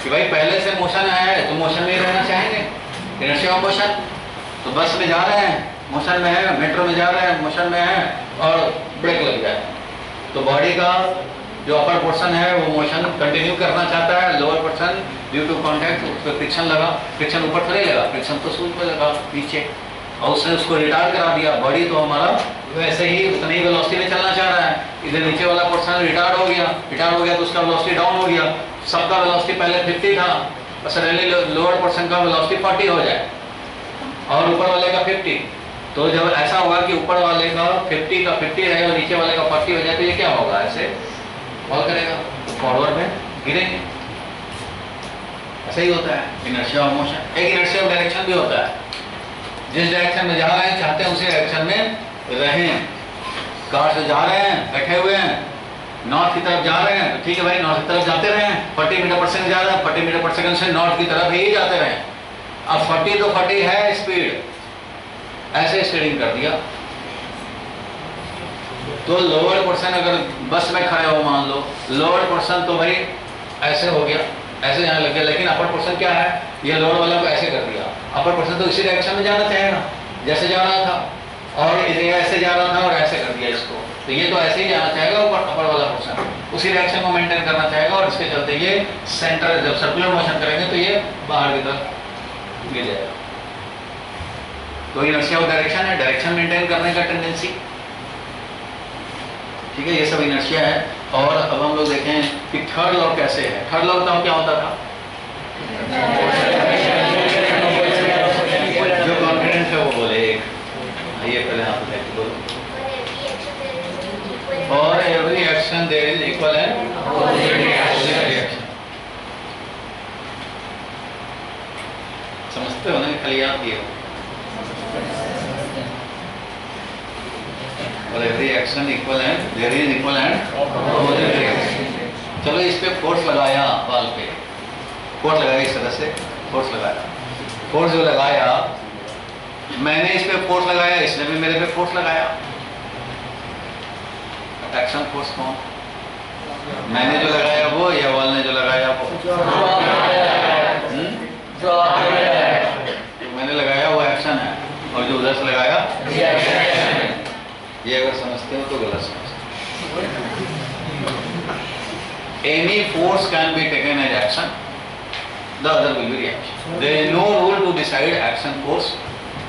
कि भाई पहले से मोशन है तो मोशन में ही रहना चाहेंगे। इनर्शिया ऑफ मोशन तो बस में जा रहे हैं, मोशन में है, मेट्रो में जा रहे हैं, मोशन में है, और ब्रेक लग जाए तो बॉडी का जो अपर पोर्शन है वो मोशन कंटिन्यू करना चाहता है, lower portion due to contact उस पर फ्रिक्शन लगा, फ्रिक्शन ऊपर थोड़े लगा, फ्रिक्शन तो सूज पे लगा नीचे, और उसने उसको रिटार्ड करा दिया। बॉडी तो हमारा वैसे ही उतनी वेलोसिटी में चलना चाह रहा है, इधर नीचे वाला पोर्शन रिटार्ड हो गया तो उसका वेलोसिटी डाउन हो गया। सबका वेलोसिटी पहले 50 था और सडनली लोअर पोर्शन का वेलोसिटी 40 हो जाए और ऊपर वाले का 50, तो जब ऐसा होगा कि ऊपर वाले का 50 का 50 रहे और नीचे वाले का 40 हो जाए तो ये क्या होगा? ऐसे फॉल करेगा, फॉरवर्ड में गिरेंगे। ऐसा ही होता है इनर्शिया ऑफ मोशन। एक इनर्शिया ऑफ डायरेक्शन भी होता है, जिस डायरेक्शन में जा रहे हैं चाहते हैं उसी डायरेक्शन में रहें। कार से जा रहे हैं, बैठे हुए हैं, नॉर्थ की तरफ जा रहे हैं तो ठीक है भाई, नॉर्थ की तरफ जाते रहें। 40 मीटर पर सेकंड जा रहे हैं, 40 मीटर पर सेकंड से नॉर्थ की तरफ ही जाते रहें। अब 40 तो 40 है स्पीड, ऐसे स्टीयरिंग कर दिया तो लोअर पोर्शन अगर बस में खड़े हो, मान लो लोअर पोर्शन तो भाई ऐसे हो गया, ऐसे जाने लग गया, लेकिन अपर पोर्शन क्या है? ये लोअर वाला को ऐसे कर दिया। अपर पोर्शन तो इसी डायरेक्शन में जाना चाहेगा जैसे जा रहा था, और ऐसे जा रहा था और ऐसे कर दिया इसको, तो ये तो ऐसे ही जाना चाहेगा ऊपर, अपर वाला पोर्शन उसी डायरेक्शन को मेंटेन करना चाहेगा, और इसके चलते ये सेंटर जब सर्कुलर मोशन करेंगे तो ये बाहर की तरफ गिर जाएगा। तो इनर्शिया ऑफ डायरेक्शन है, डायरेक्शन मेंटेन करने का टेंडेंसी। ठीक है, ये सब इनर्शिया है। और अब हम लोग देखें कि थर्ड लॉ कैसे है। थर्ड लॉ बताओ क्या होता था? जो कॉन्फिडेंस है वो बोले एक, ये पहले आप बोलो। और every action there is equal and opposite reaction. समझते हो ना? खाली याद दिए हो। और every action equal and there is equal and opposite reaction. चलो इस पे फोर्स लगाया, बॉल पे फोर्स लगाया, इस तरह से फोर्स लगाया। फोर्स जो लगाया, मैंने इस पे फोर्स लगाया, इसने भी मेरे पे फोर्स लगाया। एक्शन फोर्स कौन? मैंने जो लगाया वो या बॉल ने जो लगाया वो? जो मैंने लगाया वो एक्शन है और जो उधर से लगाया रिएक्शन है। ये अगर समझते हो तो गलत समझते हो। Any force can be taken as action, the other will be reaction. There is no rule to decide action force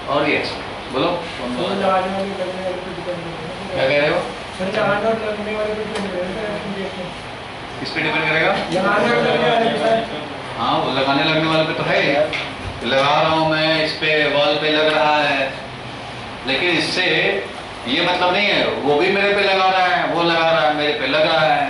or reaction force. बोलो क्या कह रहे हो? किस पे डिपेंड करेगा? हाँ, वो लगाने लगने वाले पे तो है, लगा रहा हूँ मैं, इस पे वॉल पे लग रहा है, लेकिन इससे ये मतलब नहीं है वो भी मेरे पे लगा रहा है, वो लगा रहा है, मेरे पे लग रहा है।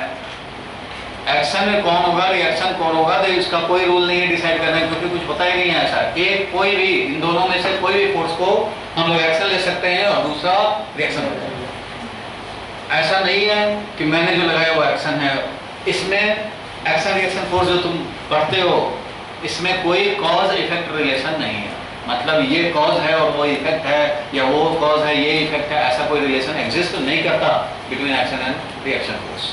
एक्शन में कौन होगा, रिएक्शन कौन होगा, तो इसका कोई रूल नहीं है डिसाइड करने, क्योंकि कुछ पता ही नहीं है ऐसा। एक कोई भी इन दोनों में से कोई भी फोर्स को हम लोग एक्शन ले सकते हैं और दूसरा रिएक्शन हो जाएगा। ऐसा नहीं है कि मैंने जो लगाया वो एक्शन है। इसमें एक्शन रिएक्शन फोर्स जो तुम पढ़ते हो, इसमें कोई कॉज इफेक्ट रिलेशन नहीं है। मतलब ये कॉज है और वो इफेक्ट है, या वो कॉज है ये इफेक्ट है, ऐसा कोई रिलेशन एग्जिस्ट नहीं करता between action and reaction force.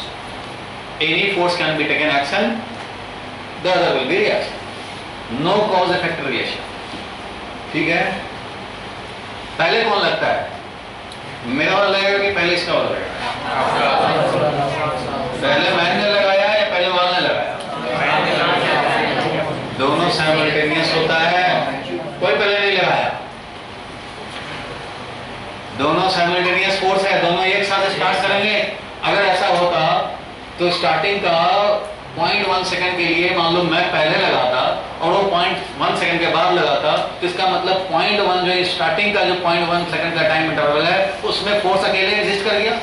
Any force can be taken action, the other will be reaction. No cause effect relation. ठीक है. पहले कौन लगता है? मेरा वाला लगेगा कि पहले इसका वाला लगेगा? पहले मैंने लगाया या पहले वाला ने लगाया? दोनों साइमल्टेनियस होता है. कोई पहले नहीं लगाया. दोनों साइमल्टेनियस फोर्स है, दोनों एक साथ स्टार्ट करेंगे. अगर ऐसा होता तो स्टार्टिंग का 0.1 सेकंड के लिए मान लो मैं पहले लगाता और वो 0.1 सेकंड के बाद लगाता, तो इसका मतलब 0.1 जो स्टार्टिंग का जो 0.1 सेकंड का टाइम इंटरवल है उसमें फोर्स अकेले एग्जिस्ट कर गया.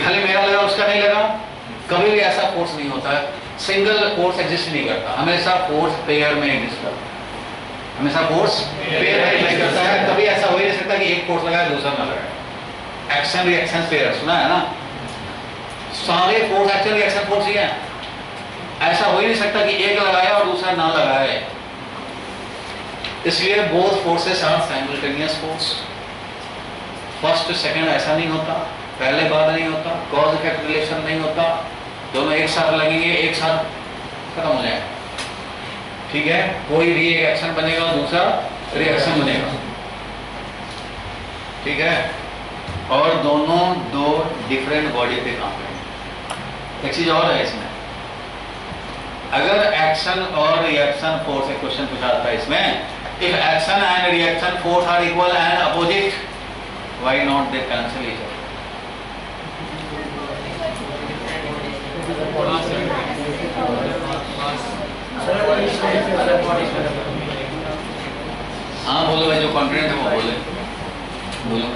खाली मेरा लगा उसका नहीं लगा. कभी भी ऐसा फोर्स नहीं होता है. सिंगल फोर्स एग्जिस्ट नहीं करता. हमेशा फोर्स पेयर में एग्जिस्ट करता है. हमेशा फोर्स पेयर में एग्जिस्ट करता है. कभी ऐसा हो ही नहीं सकता कि एक फोर्स लगाए दूसरा ना लगाए. एक्शन रिएक्शन पेयर सुना है ना? सारे फोर्स एक्शन रिएक्शन फोर्स ही है. ऐसा हो ही नहीं सकता कि एक लगाया और दूसरा ना लगाए. इसलिए both forces are simultaneous force. First second ऐसा नहीं होता, पहले बाद नहीं होता, कॉज इफेक्ट रिलेशन नहीं होता. दोनों एक साथ लगेंगे, एक साथ खत्म हो जाएगा. ठीक है. कोई भी एक एक्शन बनेगा दूसरा रिएक्शन बनेगा. ठीक है. और दोनों दो डिफरेंट बॉडी पे काम करेंगे. एक चीज और है इसमें, अगर एक्शन और रिएक्शन फोर्स, एक क्वेश्चन पूछा था इसमें, if action and reaction force are equal and opposite, why not they cancel each other? हाँ बोलो भाई, जो कॉन्फिडेंट है वो बोले. बोलो.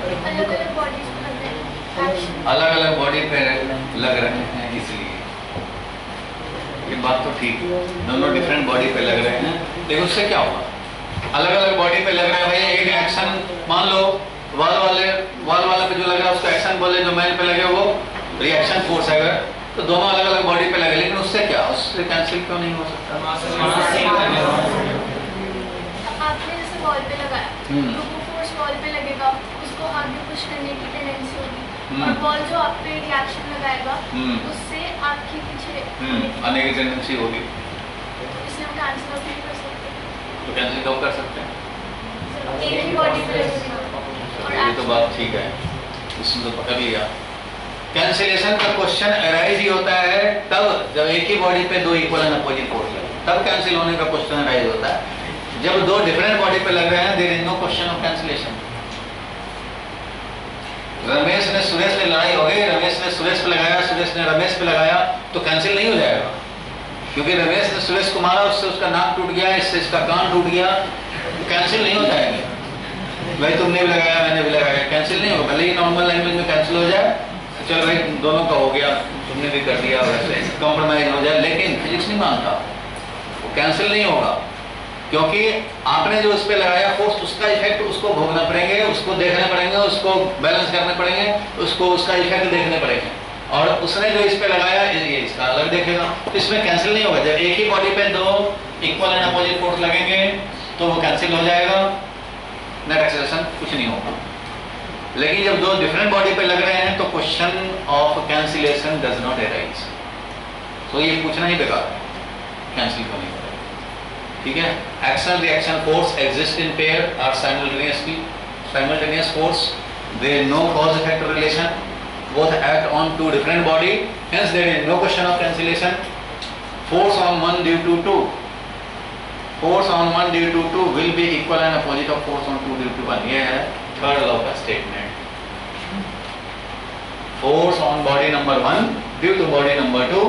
अलग अलग बॉडी पे लग रहे हैं इसलिए. ये बात तो ठीक है, दोनों डिफरेंट बॉडी पे लग रहे हैं. देखो उससे क्या होगा? अलग अलग बॉडी पे लग रहे हैं भाई. एक एक्शन मान लो वाल वाला पे जो लग रहा है उसका एक्शन बोले, जो मैन पे लगे वो रिएक्शन फोर्स है. अगर तो दोनों अलग अलग बॉडी पे लगे, लेकिन उससे क्या, उससे कैंसिल क्यों नहीं हो सकता? आपने जैसे बॉल पे लगाया तो वो फोर्स बॉल पे लगेगा, उसको आगे पुश करने की टेंडेंसी होगी. और बॉल जो आप पे रिएक्शन लगाएगा उससे आपके पीछे आने की टेंडेंसी होगी. इसलिए हम कैंसिल आउट नहीं कर सकते. तो कैंसिल कब कर सकते हैं? एक ही बॉडी पे लगेगा. और ये तो बात ठीक है, इसमें तो पकड़ लिया. कैंसिलेशन का क्वेश्चन अराइज ही होता है तब जब एक ही बॉडी पे दो इक्वल एंड अपोजिट फोर्स लगे, तब कैंसिल होने का क्वेश्चन अराइज होता है. जब दो डिफरेंट बॉडी पे लग रहे हैं, there is no question of cancellation. Ramesh ने सुरेश ने लड़ाई हो गई, रमेश ने सुरेश पे लगाया, सुरेश ने रमेश पे लगाया, तो कैंसिल नहीं हो जाएगा. क्योंकि रमेश ने सुरेश को मारा, उससे उसका नाक टूट गया, इससे इसका कान टूट गया, कैंसिल नहीं हो जाएंगे. भाई तुमने भी लगाया मैंने भी लगाया, कैंसिल नहीं होगा. भले ही नॉर्मल लैंग्वेज में कैंसिल हो जाए, चल भाई दोनों का हो गया, तुमने भी कर दिया, वैसे कॉम्प्रोमाइज हो जाए. लेकिन फिजिक्स नहीं मानता, वो कैंसिल नहीं होगा. क्योंकि आपने जो उस पर लगाया फोर्स, उसका इफेक्ट उसको भोगना पड़ेंगे, उसको देखने पड़ेंगे, उसको बैलेंस करने पड़ेंगे, उसको उसका इफेक्ट देखने पड़ेंगे. और उसने जो इस पे लगाया ये इसका अलग देखेगा. तो इसमें कैंसिल नहीं होगा. जब एक ही बॉडी पे दो इक्वल एंड अपोजिट फोर्स लगेंगे तो वो कैंसिल हो जाएगा, नेट एक्सेलरेशन कुछ नहीं होगा. लेकिन जब दो डिफरेंट बॉडी पे लग रहे हैं तो question of cancellation does not arise. तो ये पूछना ही बेकार है, कैंसिल क्यों नहीं होगा. ठीक है. Action reaction force exist in pair are simultaneous force. There is no cause effect relation, both act on two different body, hence there is no question of cancellation. Force on one due to two, force on one due to two will be equal and opposite of force on two due to one. ये है third law का statement. Force on body number one due to body number two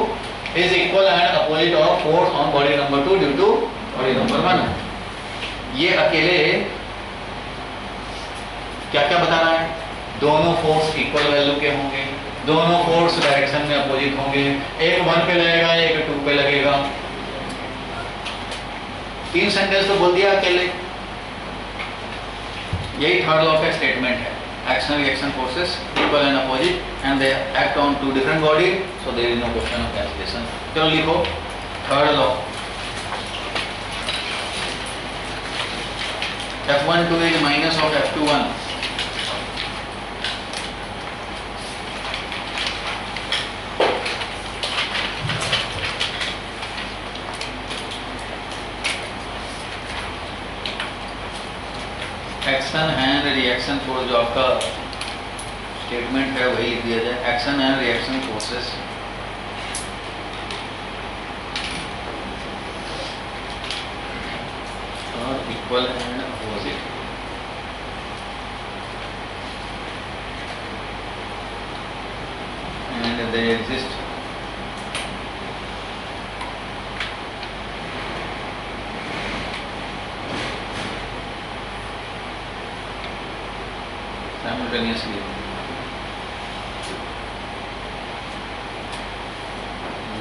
is equal and opposite of force on body number two due to body number one. ये अकेले क्या क्या बता रहा है? दोनों फोर्स इक्वल वैल्यू के होंगे, दोनों फोर्स डायरेक्शन में अपोजिट होंगे. एक 1 पे लगेगा, एक 2 पे लगेगा. 3 सेंटेंस तो बोल दिया अकेले. यही थर्ड लॉ का स्टेटमेंट है. Action reaction forces equal and opposite and they act on two different body, so there is no question of cancellation. चलो लिखो third law. F12 is minus of F21. Action and reaction force, जो आपका statement है वही लिख दिया जाए। Action and reaction forces are equal and opposite. And they exist simultaneously।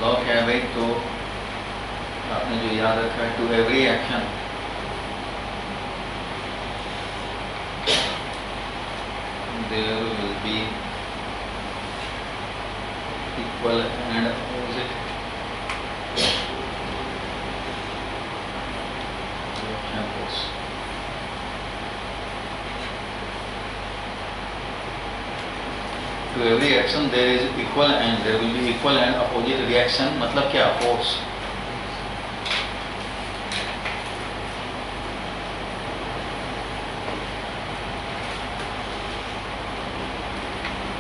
Law क्या है भाई? तो आपने जो याद रखा है, to every action there will be equal and opposite reaction force. To every action there is equal and there will be equal and opposite reaction। मतलब क्या? force।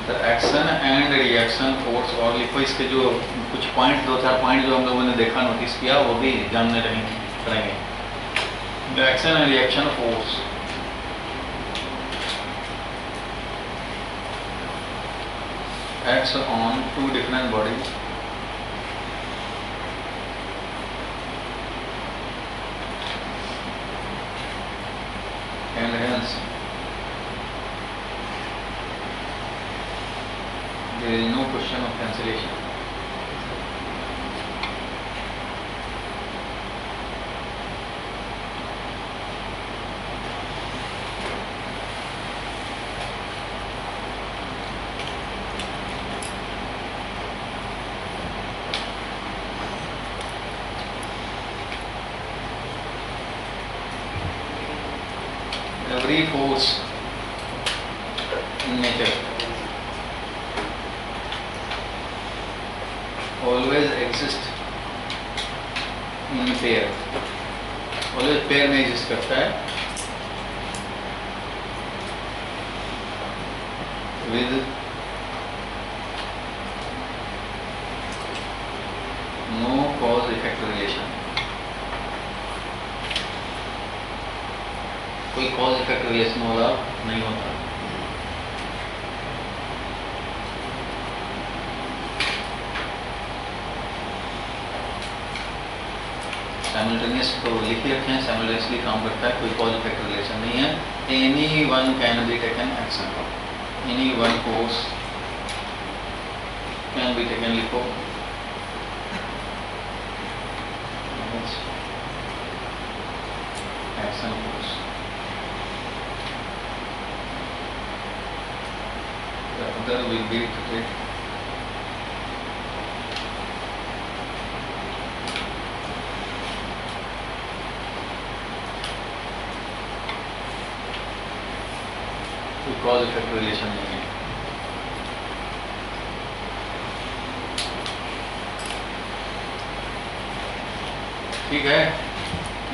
The action and reaction force, और लिखो इसके जो कुछ point, दो चार point जो हम लोगों ने देखा, नोटिस किया, वो भी जानने करेंगे। The action and reaction force acts on two different bodies and hence there is no question of cancellation। Every force in nature always exists in pair, always pair में exist करता है with no cause effect relation। कोई cause effect relation वाला नहीं होता। Simultaneous तो लिख ही रखे हैं, साइमल्टेनियसली काम करता है, कोई कॉज इफेक्ट रिलेशन नहीं है। Any one can be taken action, any one force can be taken, लिखो action force. The other will be to take कोई कॉज इफेक्ट रिलेशन नहीं है। ठीक है,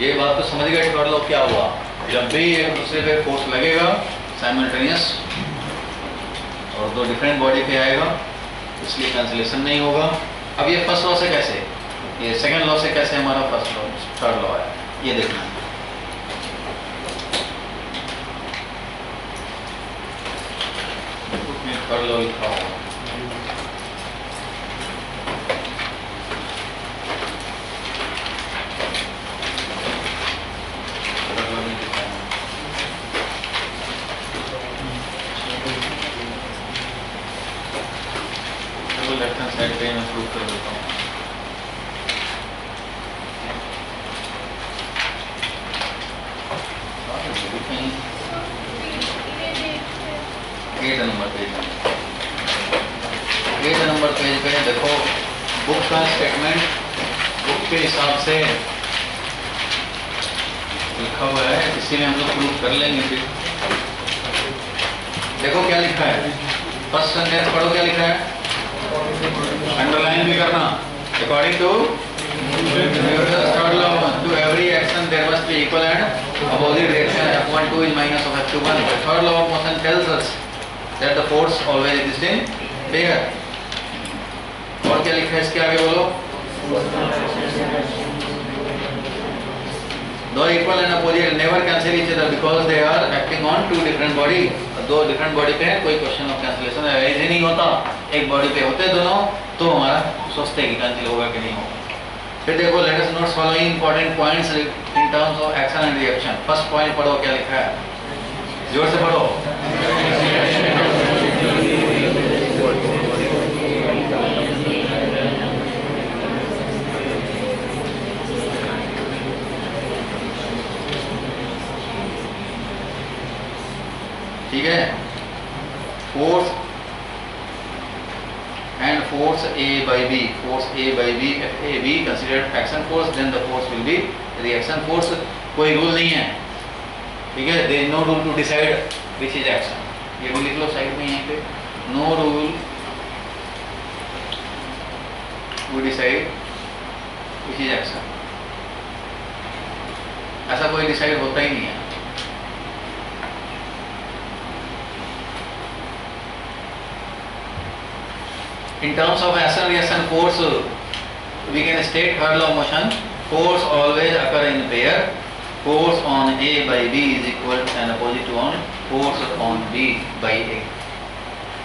ये बात तो समझ गए। कर लो क्या हुआ, जब भी एक दूसरे पे फोर्स लगेगा साइमल्टेनियस और दो डिफरेंट बॉडी पे आएगा, इसलिए कैंसिलेशन नहीं होगा। अब ये फर्स्ट लॉ से कैसे, ये सेकंड लॉ से कैसे हमारा फर्स्ट लॉ थर्ड लॉ है, ये देखना है। थर्ड लॉ लिखा होगा, लेफ्ट हैंड साइड पे मैं प्रूव कर देता हूँ। एट नंबर पेज पे देखो, बुक का स्टेटमेंट, बुक के हिसाब से लिखा हुआ है, इसीलिए हम लोग प्रूव कर लेंगे फिर। देखो क्या लिखा है, फर्स्ट सेंटेंस पढ़ो क्या लिखा है, अंडरलाइन भी करना। According to third law, to every action there must be equal and opposite reaction. F12 is minus of F21. The third law of motion tells us that the force always exists in pair. और क्या लिखा है इसके आगे बोलो, दो equal and opposite never cancel each other because they are acting on two different body. दो different body पे है, कोई क्वेश्चन ऑफ कैंसिलेशन ऐसे नहीं होता। एक बॉडी पे होते दोनों तो हमारा सोचते हैं कि कैंसिल होगा कि नहीं होगा। फिर देखो, let us note following important points in terms of action and reaction. First point पढ़ो क्या लिखा है, जोर से पढ़ो। ठीक है, force and force A by B, force A by B, if A B considered action force, then the force will be reaction force. कोई रूल नहीं है, ठीक है, there is no rule to decide which is action. ये भी लिख लो side में यहाँ पे, no rule to decide which is action. ऐसा कोई डिसाइड होता ही नहीं है। In terms of action reaction force, we can state third law of motion. Force always occur in pair. Force on A by B is equal and opposite to on force on B by A.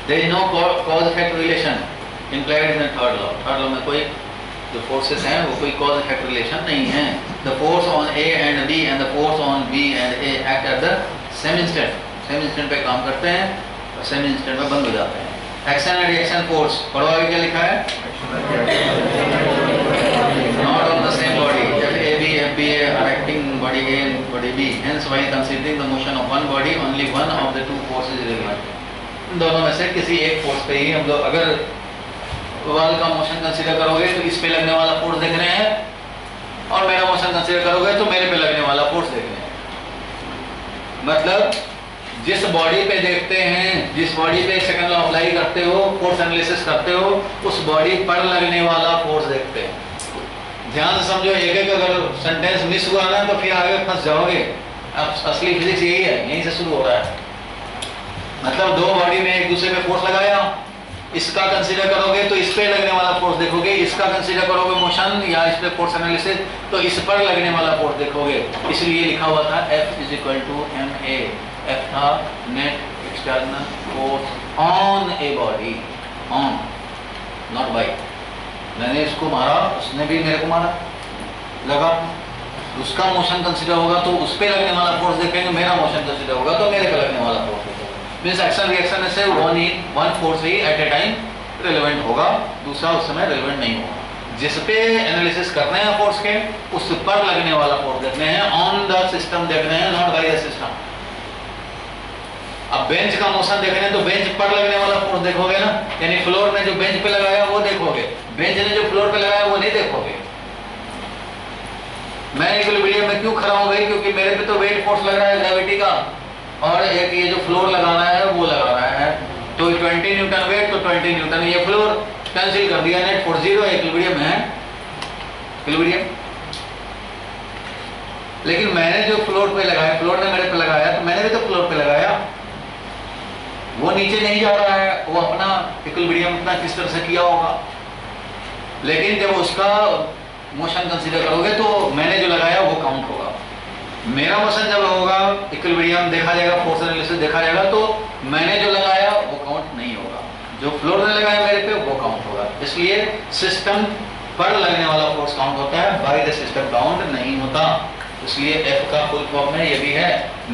There is no cause-effect relation implied in the third law. Third law में कोई जो forces हैं वो कोई cause-effect relation नहीं है. The force on A and B and the force on B and A act at the same instant. Same instant पे काम करते हैं और same instant में बंद हो जाते हैं. एक्शन एंड रिएक्शन फोर्स पढ़ो आगे क्या लिखा है, not on the same body, F A B F B A are acting body A and body B, hence while considering the motion of one body only one of the two forces is relevant. इन दोनों में से किसी एक force पे ही हम लोग अगर वॉल का मोशन कंसीडर करोगे तो इस पे लगने वाला फोर्स देख रहे हैं, और मेरा मोशन कंसीडर करोगे तो मेरे पे लगने वाला फोर्स देख रहे हैं। मतलब जिस बॉडी पे देखते हैं, जिस बॉडी पे सेकंड लॉ अप्लाई करते हो, फोर्स एनालिसिस करते हो, उस बॉडी पर लगने वाला फोर्स देखते हैं। ध्यान से समझो, एक एक अगर सेंटेंस मिस हुआ ना तो फिर आगे फंस जाओगे। अब असली फिजिक्स यही है, यहीं से शुरू हो रहा है। मतलब दो बॉडी में एक दूसरे पे फोर्स लगाया, इसका कंसीडर करोगे तो इस पे लगने वाला फोर्स देखोगे, इसका कंसीडर करोगे मोशन या इस पे फोर्स एनालिसिस तो इस पर लगने वाला फोर्स देखोगे। इसलिए लिखा हुआ था F is equal to MA। F था net external force on a body, on not by. मैंने इसको मारा, उसने भी मेरे को मारा, लगा, उसका मोशन कंसीडर होगा तो उस पे लगने वाला फोर्स देखेंगे, मेरा मोशन कंसीडर होगा तो मेरे पे लगने वाला फोर्स देखेंगे। मीन्स एक्शन रिएक्शन से वन फोर्स ही एट ए टाइम रिलेवेंट होगा, दूसरा उस समय रिलेवेंट नहीं होगा। जिस पे एनालिसिस करने हैं फोर्स के, उस पर लगने वाला फोर्स देखने हैं, ऑन द सिस्टम देखने हैं, नॉट बाय द सिस्टम। अब बेंच का मोशन देखने हैं तो बेंच पर लगने वाला फोर्स देखोगे ना, यानी फ्लोर ने जो बेंच पे लगाया वो देखोगे, बेंच ने जो फ्लोर पे लगाया वो नहीं देखोगे। मैं इक्विलिब्रियम में क्यों खड़ा हूं भाई, क्योंकि मेरे पे तो वेट फोर्स लग रहा है ग्रेविटी का, और एक ये जो फ्लोर लगाना है वो लगा रहा है, तो 20 न्यूटन वेट तो 20 न्यूटन ये फ्लोर कैंसिल कर दिया, नेट फोर्स 0 इक्विलिब्रियम है, इक्विलिब्रियम। लेकिन मैंने जो फ्लोर पे लगाया, फ्लोर ने मेरे पे लगाया तो मैंने भी तो फ्लोर पे लगाया, वो नीचे नहीं जा रहा है, वो अपना इक्विलिब्रियम अपना किस तरह से किया होगा। लेकिन जब उसका मोशन कंसीडर करोगे तो मैंने जो लगाया वो काउंट होगा। मेरा मोशन जब होगा, इक्विलिब्रियम देखा जाएगा, फोर्स एनालिसिस देखा जाएगा, तो मैंने जो लगाया वो काउंट नहीं होगा, जो फ्लोर ने लगाया मेरे पे वो काउंट होगा। इसलिए सिस्टम पर लगने वाला फोर्स काउंट होता है, बाय द सिस्टम काउंट नहीं होता। इसलिए F का फुल फॉर्म में ये भी है,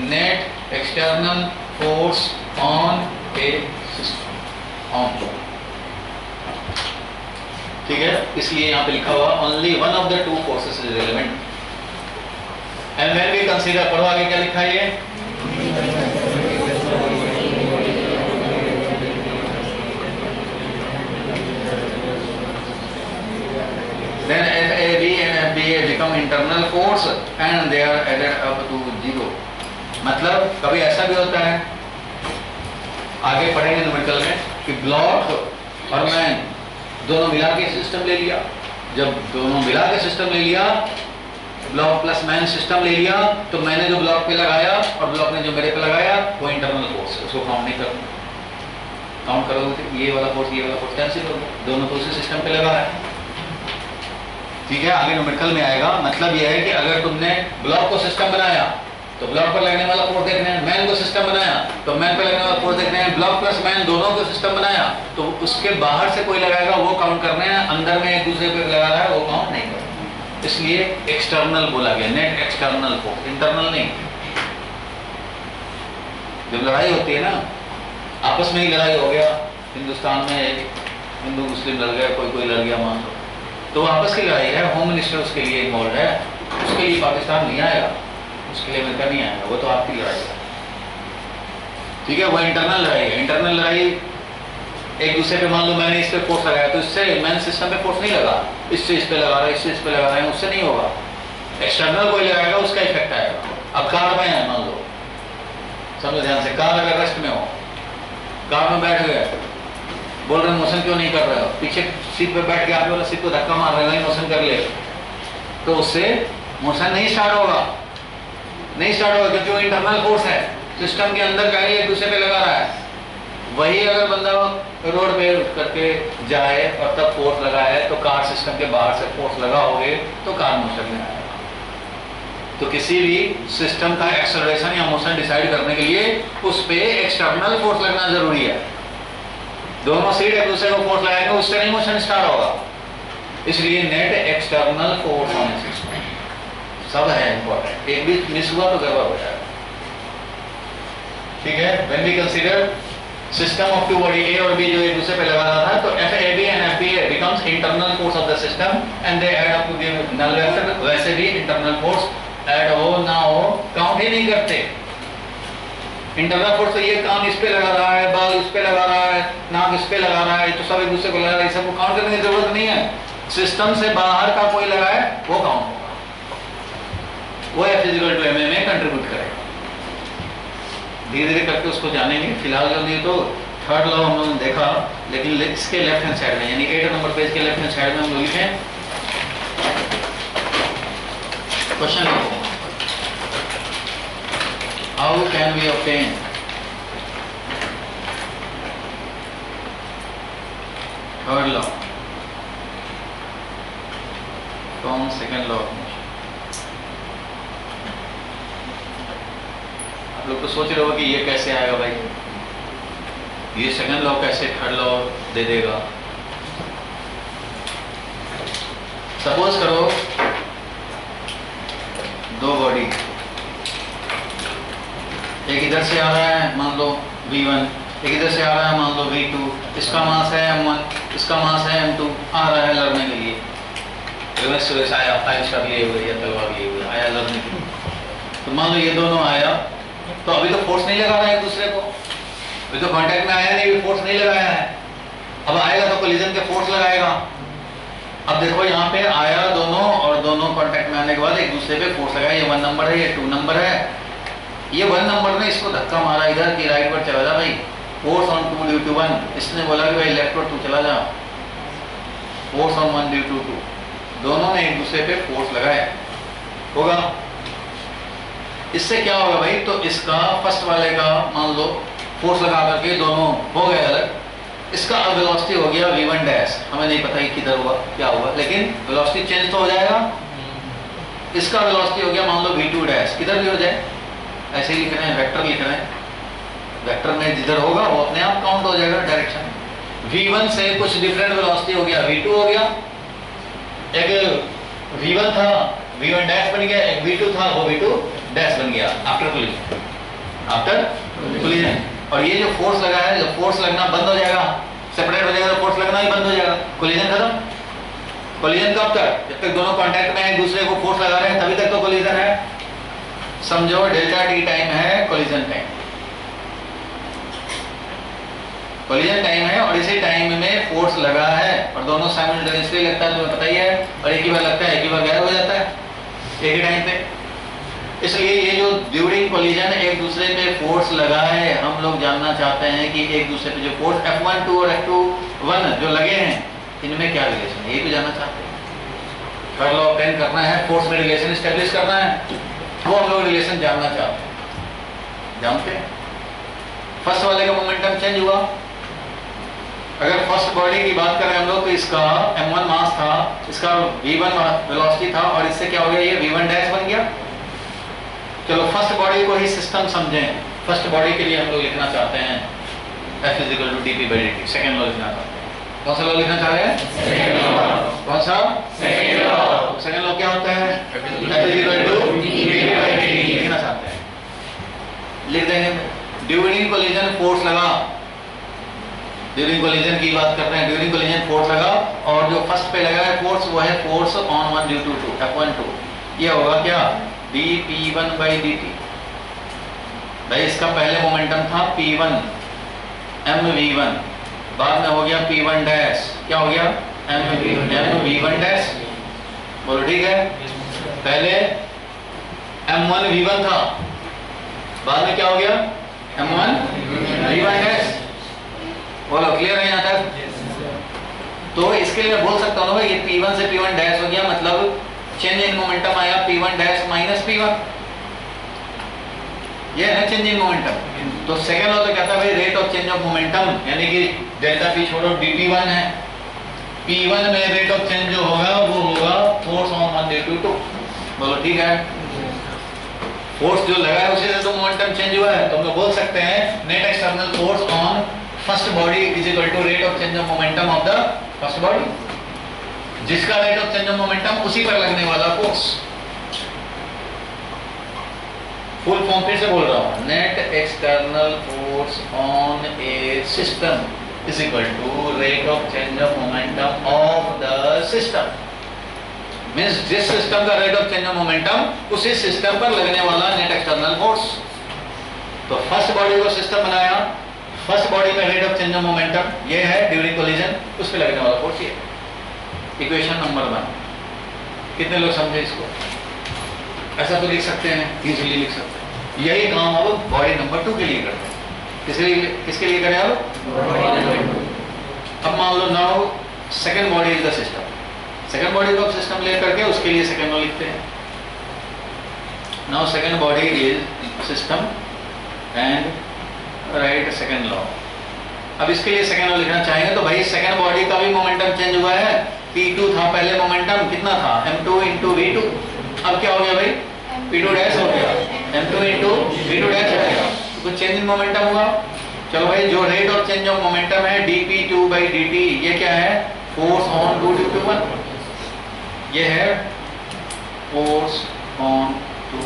net external force on a system, on. ठीक है, इसलिए यहाँ पे लिखा हुआ only one of the two forces is relevant. And when we consider, पढ़ो आगे क्या लिखा है ये, then FAB and FBA they become internal force and they are added up to 0. मतलब कभी ऐसा भी होता है, आगे पढ़ेंगे न्यूमेरिकल में, कि ब्लॉक और मैन दोनों मिला के सिस्टम ले लिया। जब दोनों मिला के सिस्टम ले लिया, ब्लॉक प्लस मैन सिस्टम ले लिया, तो मैंने जो ब्लॉक पे लगाया और ब्लॉक ने जो मेरे पे लगाया वो इंटरनल फोर्स है, उसको काउंट नहीं करना। काउंट करोगे तो ये वाला फोर्स कैंसिल हो गया, दोनों तो उसी सिस्टम पे लगा है। ठीक है, आगे न्यूमेरिकल में आएगा। मतलब यह है कि अगर तुमने ब्लॉक को सिस्टम बनाया तो ब्लॉक पर लगने वाला फोर्स देखना है, मैन को सिस्टम बनाया तो मैन पर लगने वाला फोर्स देखना है, ब्लॉक प्लस मैन दोनों को सिस्टम बनाया तो उसके बाहर से कोई लगाएगा वो काउंट करना है, अंदर में एक दूसरे पे लगा रहा है वो काउंट नहीं करना। इसलिए एक्सटर्नल बोला गया, नेट एक्सटर्नल फोर्स, इंटरनल नहीं। जब लड़ाई होती है ना, आपस में ही लड़ाई हो गया, हिंदुस्तान में हिंदू मुस्लिम लड़ गया, कोई लड़ गया मान लो, तो आपस की लड़ाई है, होम मिनिस्टर उसके लिए इन्वॉल्व है, उसके लिए पाकिस्तान नहीं आएगा, उसके लिए अमेरिका नहीं आएगा, वो तो आपकी लड़ाई है। ठीक है, वो इंटरनल लड़ाई है। इंटरनल लड़ाई एक दूसरे पे, मान लो मैंने इस पे फोर्स लगाया तो इससे मैन सिस्टम पे फोर्स नहीं लगा, इससे इस पे लगा रहा है, इससे इस पे लगा रहा है, उससे नहीं होगा। एक्सटर्नल कोई लगाएगा उसका इफेक्ट आएगा। अब कार में है, मान लो, समझो ध्यान से, कार अगर रेस्ट में हो, कार में बैठ गए, बोल रहे मोशन क्यों नहीं कर रहे हो, पीछे सीट पे बैठ के आप बोला सीट को धक्का मार रहे हो, मोशन कर ले, तो उससे मोशन नहीं स्टार्ट होगा, क्योंकि वो इंटरनल फोर्स है, सिस्टम के अंदर का ही एक दूसरे पे लगा रहा है। वही अगर बंदा रोड पे उठ करके जाए और तब फोर्स लगाए तो कार सिस्टम के बाहर से फोर्स लगाओगे तो कार मोशन में आएगा। तो किसी भी सिस्टम का एक्सेलरेशन या मोशन डिसाइड करने के लिए उस पे एक्सटर्नल फोर्स लगना जरूरी है। दोनों सीट एक दूसरे को फोर्स लगाएंगे, उससे नहीं मोशन स्टार्ट होगा। इसलिए नेट एक्सटर्नल फोर्स होने से सब है इंपॉर्टेंट, एक भी मिस हुआ तो गड़बड़ हो जाएगा। ठीक है, when we consider system of two body A और बी जो एक दूसरे पे लगा रहा था, तो FAB and FBA becomes internal force of the system and they add up to give null vector. वैसे भी इंटरनल फोर्स ऐड हो ना हो काउंट ही नहीं करते। इंटरनल फोर्स तो ये कान इस पे लगा रहा है, बाल इस पे लगा रहा है, नाक इस पे लगा रहा है, तो सब एक दूसरे को लगा रहा है, सबको काउंट करने की जरूरत नहीं है। सिस्टम से बाहर का कोई लगाए वो काउंट होगा, वो F=ma में कंट्रीब्यूट करेगा। धीरे धीरे करके उसको जानेंगे। फिलहाल जो नहीं तो थर्ड लॉ हम लोगों ने देखा, लेकिन इसके लेफ्ट हैंड साइड में यानी 8 नंबर पेज के लेफ्ट हैंड साइड में हम लोग लिखें question, how can we obtain third law from second law of motion. आप लोग तो सोच रहे हो कि ये कैसे आएगा भाई, ये सेकंड लॉ कैसे थर्ड लॉ दे देगा। सपोज करो दो बॉडी, एक इधर से आ रहा है मान लो V1, एक इधर से आ रहा है मान लो V2, इसका मास है M1, इसका मास है M2, आ रहा है लड़ने के लिए, रिवर्स आया, 5 स्टार लिए हुए या तलवार लिए हुए आया लड़ने के लिए। तो मान लो ये दोनों आया, तो अभी तो फोर्स नहीं लगा रहा है एक दूसरे को, अभी तो कांटेक्ट में आया नहीं, अभी फोर्स नहीं लगाया है। अब आएगा तो कोलिजन के फोर्स लगाएगा। अब देखो यहाँ पे आया दोनों, और दोनों कांटेक्ट में आने के बाद एक दूसरे पे फोर्स लगाया। ये 1 नंबर है, ये 2 नंबर है। ये 1 नंबर ने इसको धक्का मारा इधर की राइट पर चला जा भाई, फोर्स ऑन 2 ड्यू टू 1। इसने बोला कि भाई लेफ्ट पर 2 चला जा, फोर्स ऑन 1 ड्यू टू 2। दोनों ने एक दूसरे पे फोर्स लगाया होगा। इससे क्या होगा भाई, तो इसका फर्स्ट वाले का मान लो फोर्स लगा करके दोनों हो गए अलग, इसका अब वेलोसिटी हो गया v1 डैश, हमें नहीं पता कि किधर हुआ क्या हुआ, लेकिन वेलोसिटी चेंज तो हो जाएगा। इसका वेलोसिटी हो गया मान लो v2 डैश, किधर भी हो जाए, ऐसे ही लिख रहे हैं, वेक्टर लिख रहे हैं, वेक्टर में जिधर होगा वो अपने आप काउंट हो जाएगा डायरेक्शन। v1 से कुछ डिफरेंट वेलोसिटी हो गया, v2 हो गया, एक v1 था v1 डैश बन गया, एक v2 था वो v2 डैश बन गया आफ्टर कोलिजन, आफ्टर कोलिजन। और ये जो फोर्स लगा है, जब फोर्स लगना बंद हो जाएगा, सेपरेट हो जाएगा, तो फोर्स लगना ही बंद हो जाएगा, कोलिजन खत्म। कोलिजन कब तक, जब तक दोनों कांटेक्ट में एक दूसरे को फोर्स लगा रहे हैं तभी तक तो कोलिजन है। समझो डेल्टा टी टाइम है कोलिजन टाइम, कोलिजन टाइम है, और इसी टाइम में फोर्स लगा है और दोनों साइमल्टेनियसली लगता है, तुम्हें पता ही है, और एक ही बार लगता है, एक ही बार गायब हो जाता है एक ही टाइम पे। इसलिए ये जो ड्यूरिंग कोलिजन एक दूसरे पे फोर्स लगा है, हम लोग जानना चाहते हैं कि एक दूसरे पे जो फोर्स F12 और F21 जो लगे हैं इनमें क्या रिलेशन है, ये भी जानना चाहते हैं। थर्ड लॉ ऑब्टेन करना है, फोर्स में रिलेशन एस्टेब्लिश करना है, वो हम लोग रिलेशन जानना चाहते हैं। जानते हैं फर्स्ट वाले का मोमेंटम चेंज हुआ, अगर फर्स्ट बॉडी की बात करें हम लोग तो इसका m1 मास था, इसका v1 वेलोसिटी था, और इससे क्या हो गया, ये v1 डैश बन गया। चलो फर्स्ट बॉडी को ही सिस्टम समझें। फर्स्ट बॉडी के लिए हम लोग लिखना चाहते हैं F = dp/dt, सेकेंड लॉ लिखना चाहते हैं। कौन सा लॉ लिखना चाह रहे हैं? कौन सा? सेकेंड लॉ क्या होता है? F = dp/dt लिखना चाहते हैं, लिख देंगे। ड्यूरिंग कोलिजन फोर्स लगा, ड्यूरिंग कोलिजन की बात कर रहे हैं, ड्यूरिंग कोलिजन फोर्स लगा, और जो फर्स्ट पे लगा है फोर्स वो है force on 1 due to 2 F12। ये होगा क्या, dp1/dt। भाई इसका पहले मोमेंटम था p1 mv1, बाद में हो गया p1 डैश, क्या हो गया mv1 डैश, बोलो ठीक है। पहले m1 v1 था, बाद में क्या हो गया m1 v1 डैश, बोलो क्लियर है यहाँ तक? तो इसके लिए मैं बोल सकता हूँ ना भाई, ये p1 से p1 डैश हो गया, मतलब चेंज इन मोमेंटम आया p1 डैश माइनस p1, ये है ना चेंज इन मोमेंटम। तो सेकेंड लॉ तो कहता है भाई rate of change of momentum, यानी कि डेल्टा p छोड़ो dp1 है, p1 में रेट ऑफ चेंज जो होगा वो होगा फोर्स ऑन 1 ड्यू टू 2, बोलो ठीक है। फोर्स जो लगा है उसी से तो मोमेंटम चेंज हुआ है, तो हम लोग बोल सकते हैं net external force on first body = rate of change of momentum of the first body, जिसका rate of change of momentum उसी पर लगने वाला फोर्स। फुल फॉर्म फिर से बोल रहा हूं, net external force on a system = rate of change of momentum of the system. Means जिस सिस्टम का rate of change of momentum उसी सिस्टम पर लगने वाला नेट एक्सटर्नल फोर्स। तो फर्स्ट बॉडी को सिस्टम बनाया, फर्स्ट बॉडी में rate of change of momentum ये है ड्यूरिंग कोलिजन, उस पर लगने वाला फोर्स ये। इक्वेशन नंबर 1, कितने लोग समझे इसको? ऐसा तो लिख सकते हैं, इजीली लिख सकते हैं। यही काम अब बॉडी नंबर 2 के लिए करते हैं। किसके लिए करें अब? अब मान लो now second body is the system, second body को अब सिस्टम ले करके उसके लिए सेकंड लॉ लिखते हैं। Now second body is system and right second law. अब इसके लिए सेकंड लॉ लिखना चाहेंगे तो भाई सेकंड बॉडी का भी मोमेंटम चेंज हुआ है, p2 था पहले मोमेंटम, कितना था m2 × v2, अब क्या हो गया भाई p2 डैश हो गया, m2 × v2 डैश हो गया, कुछ चेंज इन मोमेंटम हुआ। चलो भाई जो rate of change of momentum है dp2/dt, ये क्या है फोर्स ऑन 2 ड्यू टू 1, ये है फोर्स ऑन 2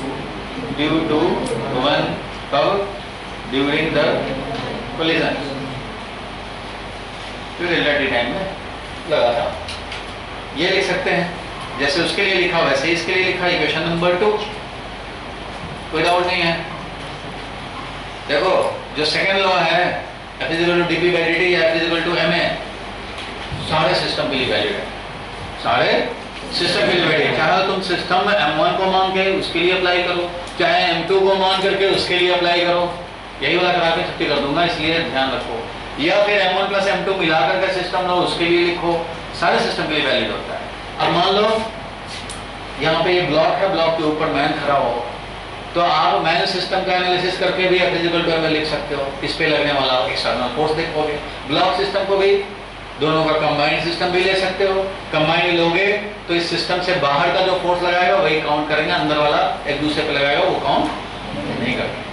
ड्यू टू 1, कब during the collision, relative time में लगा था। ये लिख सकते हैं जैसे उसके लिए लिखा वैसे ही इसके लिए लिखा, इक्वेशन नंबर 2, कोई डाउट नहीं है। देखो जो सेकंड लॉ है F = dp/dt या F = ma, सारे सिस्टम के लिए वैलिड है, सारे सिस्टम के लिए वैलिड है। चाहे तुम सिस्टम m1 को मान के उसके लिए अप्लाई करो, चाहे m2 को मान करके उसके लिए अप्लाई करो, यही वाला करा के छुट्टी कर दूंगा, इसलिए ध्यान रखो। या फिर m1 + m2 मिला करके सिस्टम लो, उसके लिए लिखो, सारे सिस्टम के लिए वैलिड होता है। अब मान लो यहाँ पे ये ब्लॉक है, ब्लॉक के ऊपर मैन खड़ा हो, तो आप मैन सिस्टम का एनालिसिस करके भी F = ma लिख सकते हो, इस पे लगने वाला एक्सटर्नल फोर्स देखोगे। ब्लॉक सिस्टम को भी दोनों का कंबाइंड सिस्टम भी ले सकते हो, कंबाइंड लोगे तो इस सिस्टम से बाहर का जो फोर्स लगाएगा वही काउंट करेंगे, अंदर वाला एक दूसरे पे लगाएगा वो काउंट नहीं करेंगे।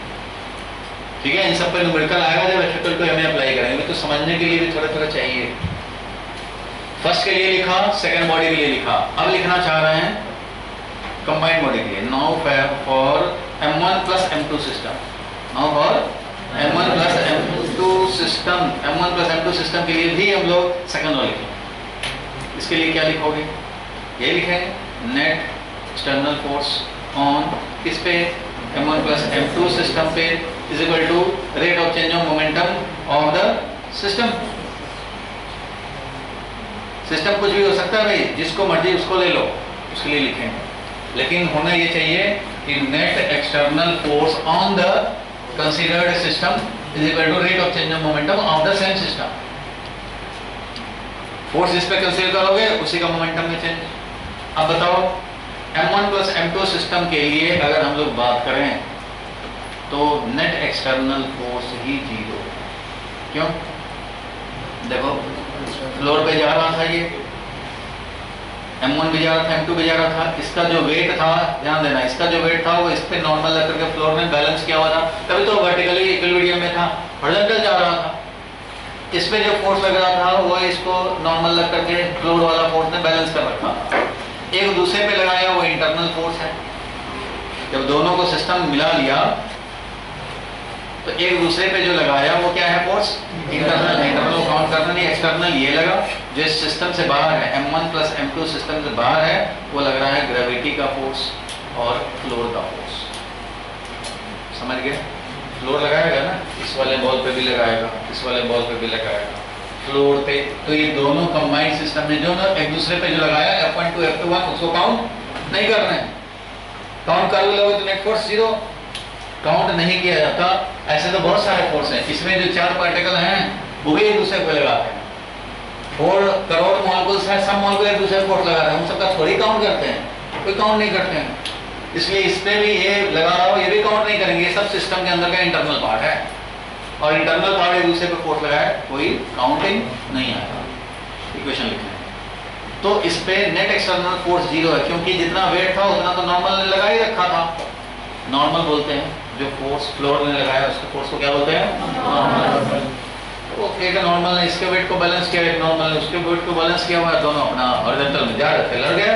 ठीक है, इन सब पे न्यूमेरिकल आएगा जब F = ma अप्लाई करेंगे, तो समझने के लिए भी थोड़ा थोड़ा चाहिए। फर्स्ट के लिए लिखा, सेकंड बॉडी के लिए लिखा, अब लिखना चाह रहे हैं कंबाइंड बॉडी के लिए। Now for m1 + m2 system, now for m1 + m2 system, m1 + m2 system के लिए भी हम लोग सेकंड लॉ लिखेंगे। इसके लिए क्या लिखोगे, ये लिखेंगे नेट एक्सटर्नल फोर्स ऑन किस पे m1 + m2 सिस्टम पे = rate of change of momentum of the system. System कुछ भी हो सकता है भाई, जिसको मर्जी उसको ले लो, उसके लिए लिखेंगे, लेकिन होना ये चाहिए कि net external force on the considered system is equal to rate of change of momentum of the same system. Force जिस पे कंसीडर करोगे उसी का मोमेंटम में चेंज। अब बताओ M1 प्लस M2 सिस्टम के लिए अगर हम लोग बात करें तो नेट एक्सटर्नल फोर्स ही 0। क्यों? देखो फ्लोर पे जा रहा था ये, M1 भी जा रहा था, M2 भी जा रहा था, इसका जो वेट था, ध्यान देना, इसका जो वेट था वो इस पे नॉर्मल लग करके फ्लोर में बैलेंस किया हुआ था, तभी तो वर्टिकली इक्विलिब्रियम में था, हॉरिजॉन्टल जा रहा था। इस पे जो फोर्स लग रहा था वो इसको नॉर्मल लग करके फ्लोर वाला फोर्स ने बैलेंस कर रखा। एक दूसरे पे लगाया वो इंटरनल फोर्स है। जब दोनों को सिस्टम मिला लिया तो एक दूसरे पे जो लगाया वो क्या है? फोर्स इंटरनल है। इंटरनल काउंट करना नहीं, एक्सटर्नल ये लगा जो इस सिस्टम से बाहर है, M1 प्लस M2 सिस्टम से बाहर है, वो लग रहा है ग्रेविटी का फोर्स और फ्लोर का फोर्स। समझ गए? फ्लोर लगाएगा ना, इस वाले बॉल पे भी लगाएगा, इस वाले बॉल पे भी लगाएगा, फ्लोर पे। तो ये दोनों कंबाइंड सिस्टम में जो ना एक दूसरे पे जो लगाया F1 टू F2 उसको काउंट नहीं कर रहे हैं। काउंट कर लोगे तो नेट फोर्स 0, काउंट नहीं किया जाता। ऐसे तो बहुत सारे फोर्स हैं, इसमें जो 4 पार्टिकल हैं वो भी एक दूसरे पे लगाते हैं। 4 करोड़ मॉलिक्यूल्स हैं, सब मॉलिक्यूल एक दूसरे पे फोर्स लगा रहे हैं, हम सबका थोड़ी काउंट करते हैं, कोई काउंट नहीं करते हैं। इसलिए इसमें भी ये लगा रहा हो, ये भी काउंट नहीं करेंगे, ये सब सिस्टम के अंदर का इंटरनल पार्ट है और इंटरनल पार्ट एक दूसरे पे फोर्स लगाए, कोई काउंटिंग नहीं आएगा। इक्वेशन लिखना है तो इस पे नेट एक्सटर्नल फोर्स 0 है, क्योंकि जितना वेट था उतना तो नॉर्मल ने लगा ही रखा था। नॉर्मल बोलते हैं जो फोर्स फ्लोर में लगाया उसके फोर्स को क्या बोलते हैं? नॉर्मल। तो एक नॉर्मल ने इसके वेट को बैलेंस किया, एक नॉर्मल ने उसके वेट को बैलेंस किया हुआ है, दोनों अपना हॉरिजॉन्टल में जा रहे थे, लड़ गए।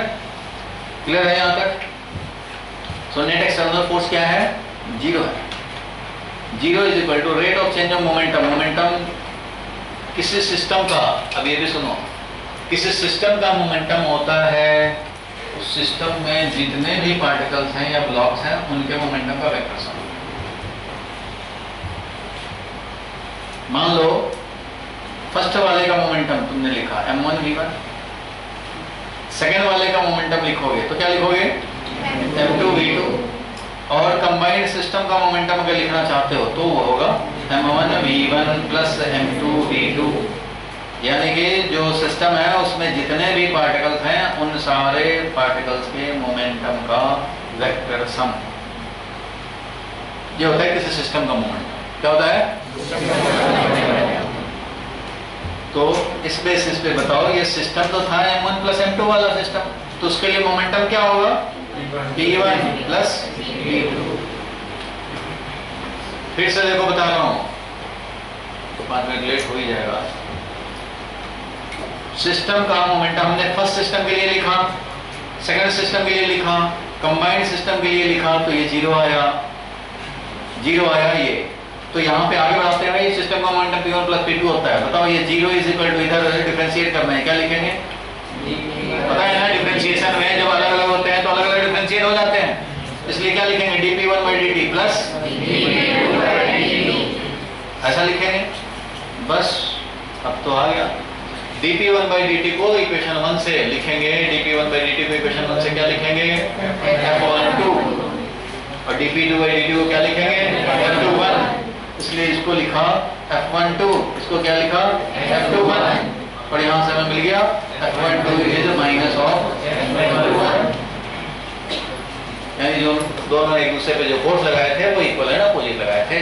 क्लियर है यहाँ तक? सो नेट एक्सटर्नल फोर्स क्या है? 0 है। 0 is equal to rate of change of momentum. Momentum किसी सिस्टम का, अब ये भी सुनो, किसी सिस्टम का मोमेंटम होता है उस सिस्टम में जितने भी पार्टिकल्स हैं या ब्लॉक्स हैं उनके मोमेंटम का वेक्टर सम। मान लो फर्स्ट वाले का मोमेंटम तुमने लिखा M1 V1, सेकेंड वाले का मोमेंटम लिखोगे तो क्या लिखोगे? M2 V2। और कंबाइंड सिस्टम का मोमेंटम अगर लिखना चाहते हो तो वो होगा M1 V1 plus M2 V2। यानी कि जो सिस्टम है उसमें जितने भी पार्टिकल्स हैं उन सारे पार्टिकल्स के मोमेंटम का वेक्टर सम। ये होता है किसी सिस्टम का मोमेंटम। क्या होता है? तो इस बेसिस पे बताओ, ये सिस्टम तो था M1 प्लस M2 वाला सिस्टम, तो उसके लिए मोमेंटम क्या होगा? P1 plus P2। फिर से देखो बता रहा हूं, तो 5 मिनट लेट हो ही जाएगा। सिस्टम का मोमेंटम हमने फर्स्ट सिस्टम के लिए लिखा, सेकंड सिस्टम के लिए लिखा, कंबाइंड सिस्टम के लिए लिखा, तो ये 0 आया, 0 आया ये। तो यहाँ पे आगे बढ़ाते हैं, ये सिस्टम का मोमेंटम P1 प्लस P2 होता है। बताओ ये 0 इज इक्वल टू, इधर डिफरेंशिएट करना है, क्या लिखेंगे? पता है ना, डिफरेंशिएशन में जब अलग अलग होते हैं तो अलग अलग डिफरेंशिएट हो जाते हैं, इसलिए क्या लिखेंगे? dP1/dt प्लस ऐसा लिखेंगे। बस अब तो आ गया। dP1/dt को इक्वेशन 1 से लिखेंगे, dP1/dt को इक्वेशन 1 से क्या लिखेंगे? F12। और dP2/dt को क्या लिखेंगे? F21। इसलिए इसको लिखा F12, इसको क्या लिखा? F21। और यहाँ से हमें मिल गया F12 is minus of F21। यानी जो दोनों एक दूसरे पे जो फोर्स लगाए थे वो इक्वल है ना, अपोजिट लगाए थे।